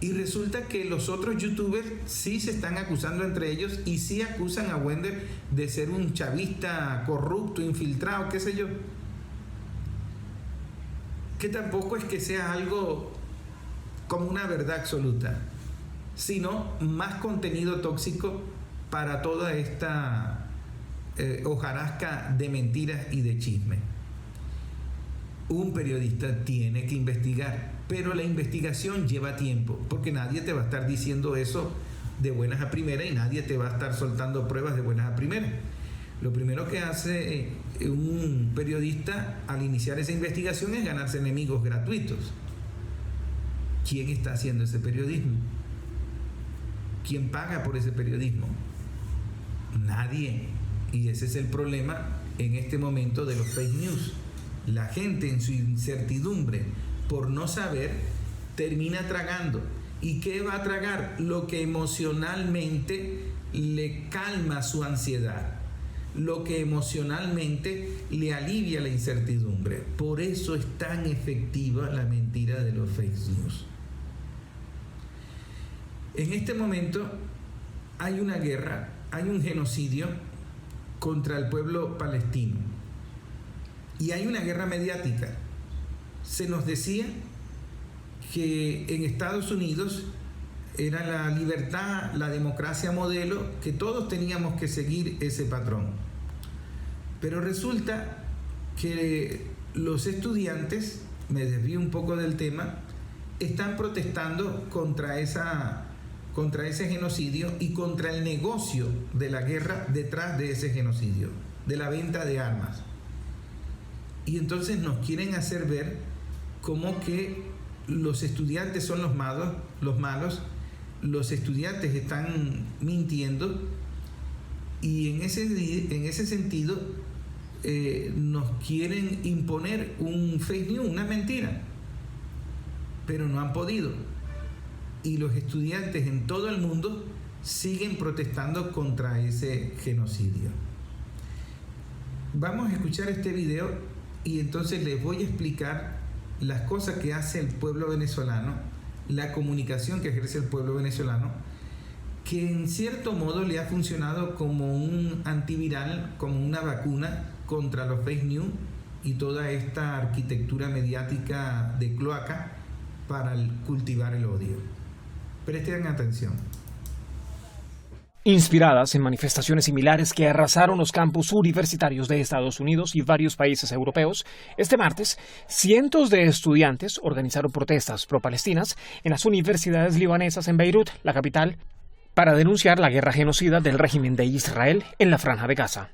Y resulta que los otros youtubers sí se están acusando entre ellos y sí acusan a Wender de ser un chavista corrupto, infiltrado, qué sé yo. Que tampoco es que sea algo como una verdad absoluta, sino más contenido tóxico para toda esta hojarasca de mentiras y de chisme. Un periodista tiene que investigar, pero la investigación lleva tiempo, porque nadie te va a estar diciendo eso de buenas a primeras y nadie te va a estar soltando pruebas de buenas a primeras. Lo primero que hace un periodista al iniciar esa investigación es ganarse enemigos gratuitos. ¿Quién está haciendo ese periodismo? ¿Quién paga por ese periodismo? Nadie. Y ese es el problema en este momento de los fake news. La gente en su incertidumbre por no saber termina tragando. ¿Y qué va a tragar? Lo que emocionalmente le calma su ansiedad, lo que emocionalmente le alivia la incertidumbre. Por eso es tan efectiva la mentira de los fake news. En este momento hay una guerra, hay un genocidio contra el pueblo palestino. Y hay una guerra mediática. Se nos decía que en Estados Unidos era la libertad, la democracia modelo, que todos teníamos que seguir ese patrón. Pero resulta que los estudiantes, me desvío un poco del tema, están protestando contra ese genocidio y contra el negocio de la guerra detrás de ese genocidio, de la venta de armas. Y entonces nos quieren hacer ver como que los estudiantes son los malos, los estudiantes están mintiendo, y en ese sentido nos quieren imponer un fake news, una mentira, pero no han podido. Y los estudiantes en todo el mundo siguen protestando contra ese genocidio. Vamos a escuchar este video y entonces les voy a explicar las cosas que hace el pueblo venezolano, la comunicación que ejerce el pueblo venezolano, que en cierto modo le ha funcionado como un antiviral, como una vacuna contra los fake news y toda esta arquitectura mediática de cloaca para cultivar el odio. Presten atención.
Inspiradas en manifestaciones similares que arrasaron los campus universitarios de Estados Unidos y varios países europeos, este martes, cientos de estudiantes organizaron protestas pro-palestinas en las universidades libanesas en Beirut, la capital, para denunciar la guerra genocida del régimen de Israel en la Franja de Gaza.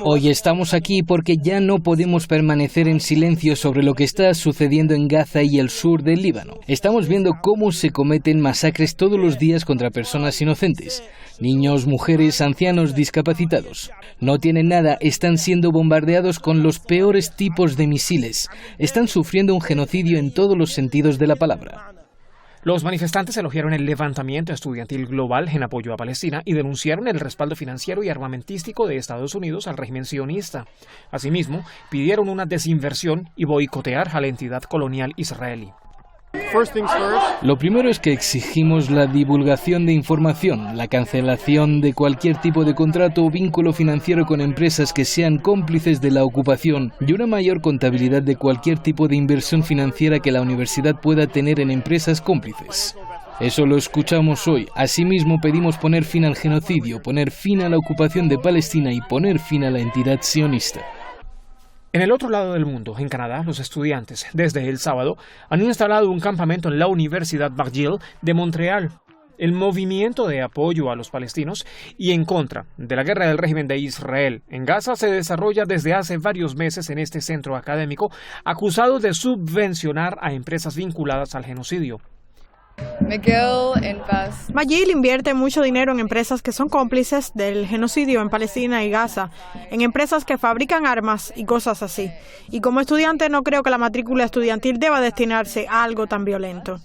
Hoy estamos aquí porque ya no podemos permanecer en silencio sobre lo que está sucediendo en Gaza y el sur del Líbano. Estamos viendo cómo se cometen masacres todos los días contra personas inocentes. Niños, mujeres, ancianos, discapacitados. No tienen nada, están siendo bombardeados con los peores tipos de misiles. Están sufriendo un genocidio en todos los sentidos de la palabra.
Los manifestantes elogiaron el levantamiento estudiantil global en apoyo a Palestina y denunciaron el respaldo financiero y armamentístico de Estados Unidos al régimen sionista. Asimismo, pidieron una desinversión y boicotear a la entidad colonial israelí.
Lo primero es que exigimos la divulgación de información, la cancelación de cualquier tipo de contrato o vínculo financiero con empresas que sean cómplices de la ocupación y una mayor contabilidad de cualquier tipo de inversión financiera que la universidad pueda tener en empresas cómplices. Eso lo escuchamos hoy. Asimismo, pedimos poner fin al genocidio, poner fin a la ocupación de Palestina y poner fin a la entidad sionista.
En el otro lado del mundo, en Canadá, los estudiantes, desde el sábado, han instalado un campamento en la Universidad McGill de Montreal. El movimiento de apoyo a los palestinos y en contra de la guerra del régimen de Israel en Gaza se desarrolla desde hace varios meses en este centro académico, acusado de subvencionar a empresas vinculadas al genocidio.
McGill invierte mucho dinero en empresas que son cómplices del genocidio en Palestina y Gaza, en empresas que fabrican armas y cosas así. Y como estudiante no creo que la matrícula estudiantil deba destinarse a algo tan violento.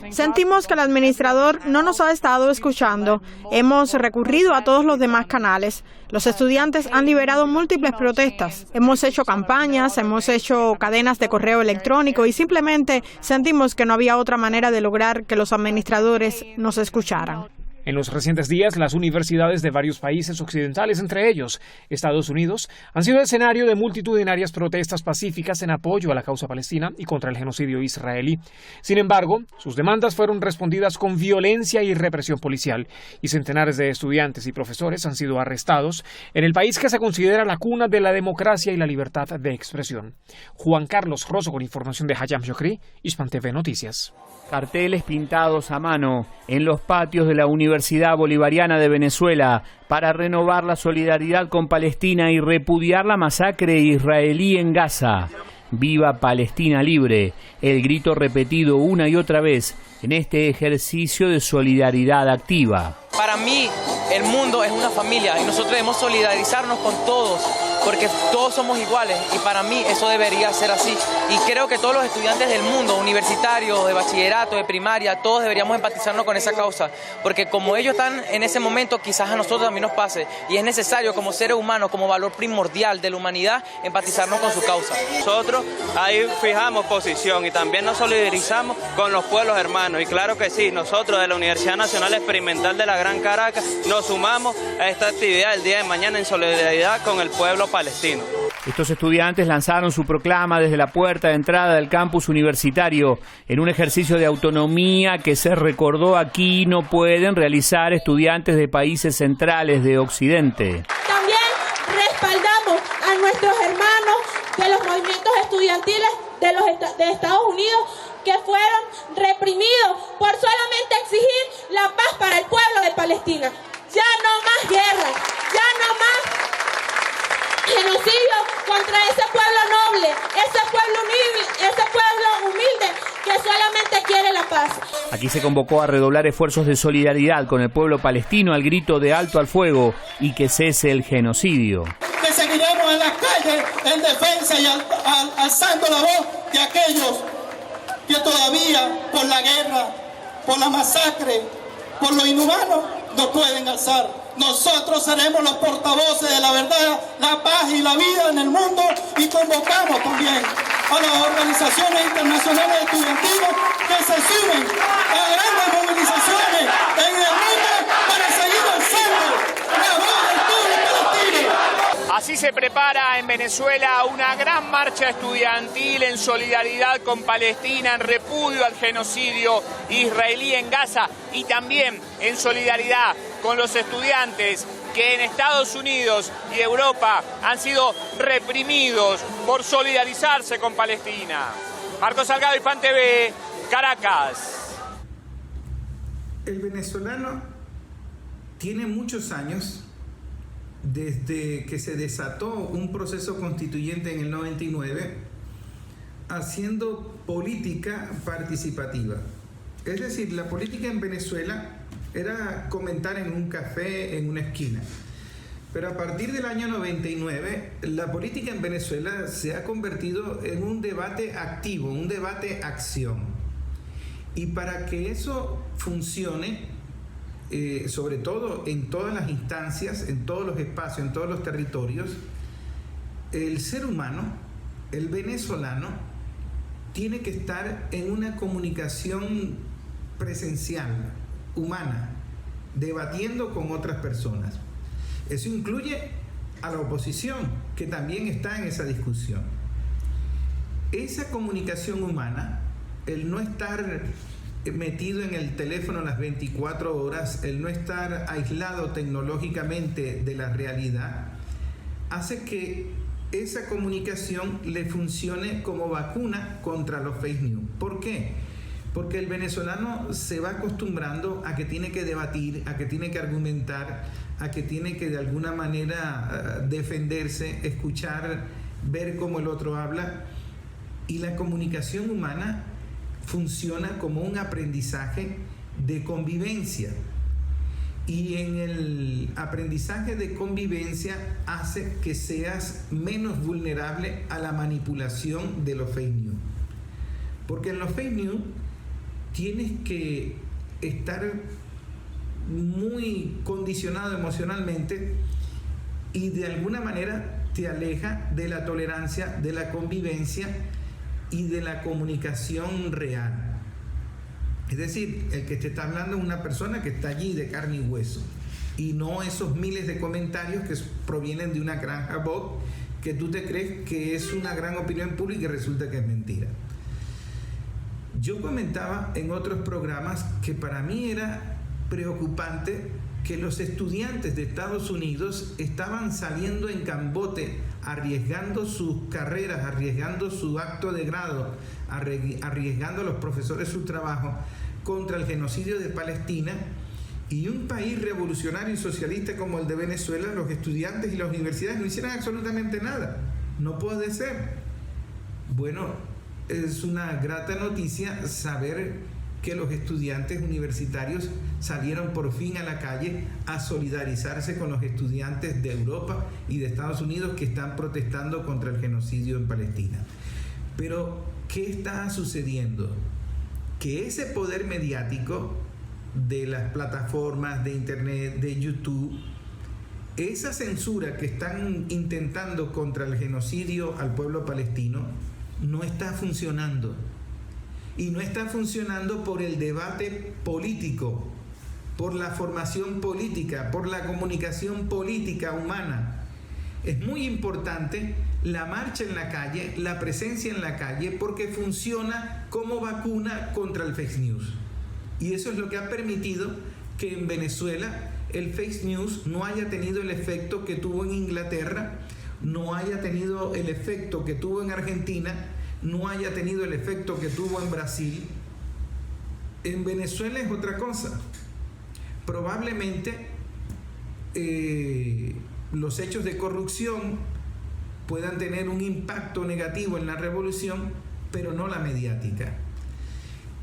Sentimos que el administrador no nos ha estado escuchando. Hemos recurrido a todos los demás canales. Los estudiantes han liberado múltiples protestas. Hemos hecho campañas, hemos hecho cadenas de correo electrónico y simplemente sentimos que no había otra manera de lograr que los administradores nos escucharan.
En los recientes días, las universidades de varios países occidentales, entre ellos Estados Unidos, han sido escenario de multitudinarias protestas pacíficas en apoyo a la causa palestina y contra el genocidio israelí. Sin embargo, sus demandas fueron respondidas con violencia y represión policial, y centenares de estudiantes y profesores han sido arrestados en el país que se considera la cuna de la democracia y la libertad de expresión. Juan Carlos Rosso con información de Hayam Shokri, Hispan TV Noticias.
Carteles pintados a mano en los patios de la Universidad Bolivariana de Venezuela para renovar la solidaridad con Palestina y repudiar la masacre israelí en Gaza. ¡Viva Palestina libre! El grito repetido una y otra vez en este ejercicio de solidaridad activa.
Para mí, el mundo es una familia y nosotros debemos solidarizarnos con todos, porque todos somos iguales y para mí eso debería ser así. Y creo que todos los estudiantes del mundo, universitarios, de bachillerato, de primaria, todos deberíamos empatizarnos con esa causa, porque como ellos están en ese momento, quizás a nosotros también nos pase. Y es necesario como seres humanos, como valor primordial de la humanidad, empatizarnos con su causa.
Nosotros ahí fijamos posición y también nos solidarizamos con los pueblos hermanos. Y claro que sí, nosotros de la Universidad Nacional Experimental de la Gran Caracas nos sumamos a esta actividad el día de mañana en solidaridad con el pueblo palestino.
Estos estudiantes lanzaron su proclama desde la puerta de entrada del campus universitario en un ejercicio de autonomía que se recordó aquí no pueden realizar estudiantes de países centrales de Occidente.
También respaldamos a nuestros hermanos de los movimientos estudiantiles de Estados Unidos que fueron reprimidos por solamente exigir la paz para el pueblo de Palestina. Ya no más guerra, ya no más genocidio contra ese pueblo noble, ese pueblo humilde que solamente quiere la paz.
Aquí se convocó a redoblar esfuerzos de solidaridad con el pueblo palestino al grito de alto al fuego y que cese el genocidio.
Que seguiremos en las calles en defensa y alzando la voz de aquellos que todavía por la guerra, por la masacre, por lo inhumano, no pueden alzar. Nosotros seremos los portavoces de la verdad, la paz y la vida en el mundo y convocamos también a las organizaciones internacionales estudiantiles que se sumen a grandes movilizaciones en el mundo para seguir alzando la voz del pueblo palestino.
Así se prepara en Venezuela una gran marcha estudiantil en solidaridad con Palestina, en repudio al genocidio israelí en Gaza y también en solidaridad con los estudiantes que en Estados Unidos y Europa han sido reprimidos por solidarizarse con Palestina. Marcos Salgado, Hispan TV, Caracas.
El venezolano tiene muchos años desde que se desató un proceso constituyente en el 99 haciendo política participativa. Es decir, la política en Venezuela era comentar en un café en una esquina. Pero a partir del año 99, la política en Venezuela se ha convertido en un debate activo, un debate acción. Y para que eso funcione, sobre todo en todas las instancias, en todos los espacios, en todos los territorios, el ser humano, el venezolano, tiene que estar en una comunicación presencial, humana, debatiendo con otras personas. Eso incluye a la oposición, que también está en esa discusión. Esa comunicación humana, el no estar metido en el teléfono las 24 horas, el no estar aislado tecnológicamente de la realidad, hace que esa comunicación le funcione como vacuna contra los fake news. ¿Por qué? Porque el venezolano se va acostumbrando a que tiene que debatir, a que tiene que argumentar, a que tiene que de alguna manera defenderse, escuchar, ver cómo el otro habla. Y la comunicación humana funciona como un aprendizaje de convivencia. Y en el aprendizaje de convivencia hace que seas menos vulnerable a la manipulación de los fake news. Porque en los fake news tienes que estar muy condicionado emocionalmente y de alguna manera te aleja de la tolerancia, de la convivencia y de la comunicación real. Es decir, el que te está hablando es una persona que está allí de carne y hueso, y no esos miles de comentarios que provienen de una granja bot que tú te crees que es una gran opinión pública y resulta que es mentira. Yo comentaba en otros programas que para mí era preocupante que los estudiantes de Estados Unidos estaban saliendo en cambote, arriesgando sus carreras, arriesgando su acto de grado, arriesgando a los profesores su trabajo contra el genocidio de Palestina. Y un país revolucionario y socialista como el de Venezuela, los estudiantes y las universidades no hicieran absolutamente nada. No puede ser. Bueno, es una grata noticia saber que los estudiantes universitarios salieron por fin a la calle a solidarizarse con los estudiantes de Europa y de Estados Unidos que están protestando contra el genocidio en Palestina. Pero, ¿qué está sucediendo? Que ese poder mediático de las plataformas de internet, de YouTube, esa censura que están intentando contra el genocidio al pueblo palestino no está funcionando. Y no está funcionando por el debate político, por la formación política, por la comunicación política humana. Es muy importante la marcha en la calle, la presencia en la calle, porque funciona como vacuna contra el fake news. Y eso es lo que ha permitido que en Venezuela el fake news no haya tenido el efecto que tuvo en Inglaterra, no haya tenido el efecto que tuvo en Argentina, no haya tenido el efecto que tuvo en Brasil. En Venezuela es otra cosa. Probablemente los hechos de corrupción puedan tener un impacto negativo en la revolución, pero no la mediática.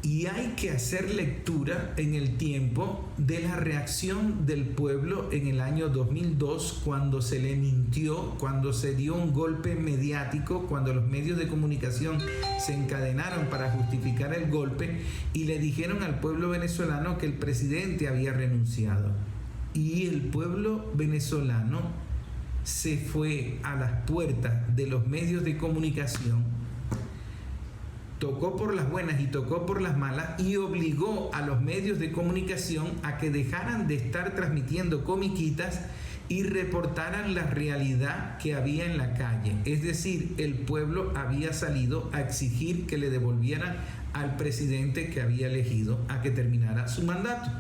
Y hay que hacer lectura en el tiempo de la reacción del pueblo en el año 2002, cuando se le mintió, cuando se dio un golpe mediático, cuando los medios de comunicación se encadenaron para justificar el golpe y le dijeron al pueblo venezolano que el presidente había renunciado. Y el pueblo venezolano se fue a las puertas de los medios de comunicación, tocó por las buenas y tocó por las malas y obligó a los medios de comunicación a que dejaran de estar transmitiendo comiquitas y reportaran la realidad que había en la calle. Es decir, el pueblo había salido a exigir que le devolvieran al presidente que había elegido a que terminara su mandato.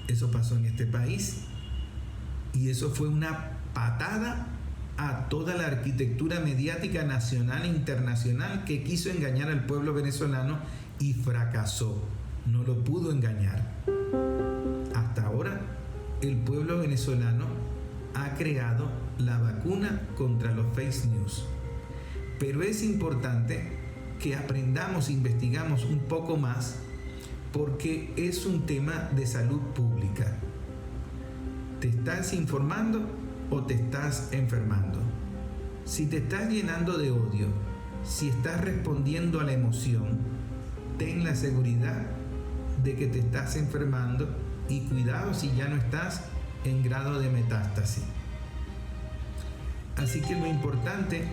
Eso pasó en este país y eso fue una patada a toda la arquitectura mediática nacional e internacional que quiso engañar al pueblo venezolano y fracasó. No lo pudo engañar. Hasta ahora, el pueblo venezolano ha creado la vacuna contra los fake news. Pero es importante que aprendamos e investigamos un poco más porque es un tema de salud pública. ¿Te estás informando o te estás enfermando? Si te estás llenando de odio, si estás respondiendo a la emoción, ten la seguridad de que te estás enfermando y cuidado si ya no estás en grado de metástasis. Así que lo importante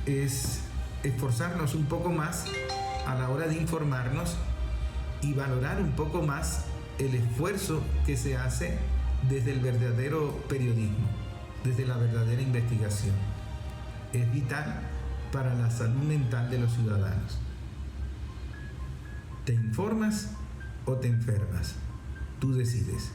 es esforzarnos un poco más a la hora de informarnos y valorar un poco más el esfuerzo que se hace desde el verdadero periodismo, desde la verdadera investigación. Es vital para la salud mental de los ciudadanos. ¿Te informas o te enfermas? Tú decides.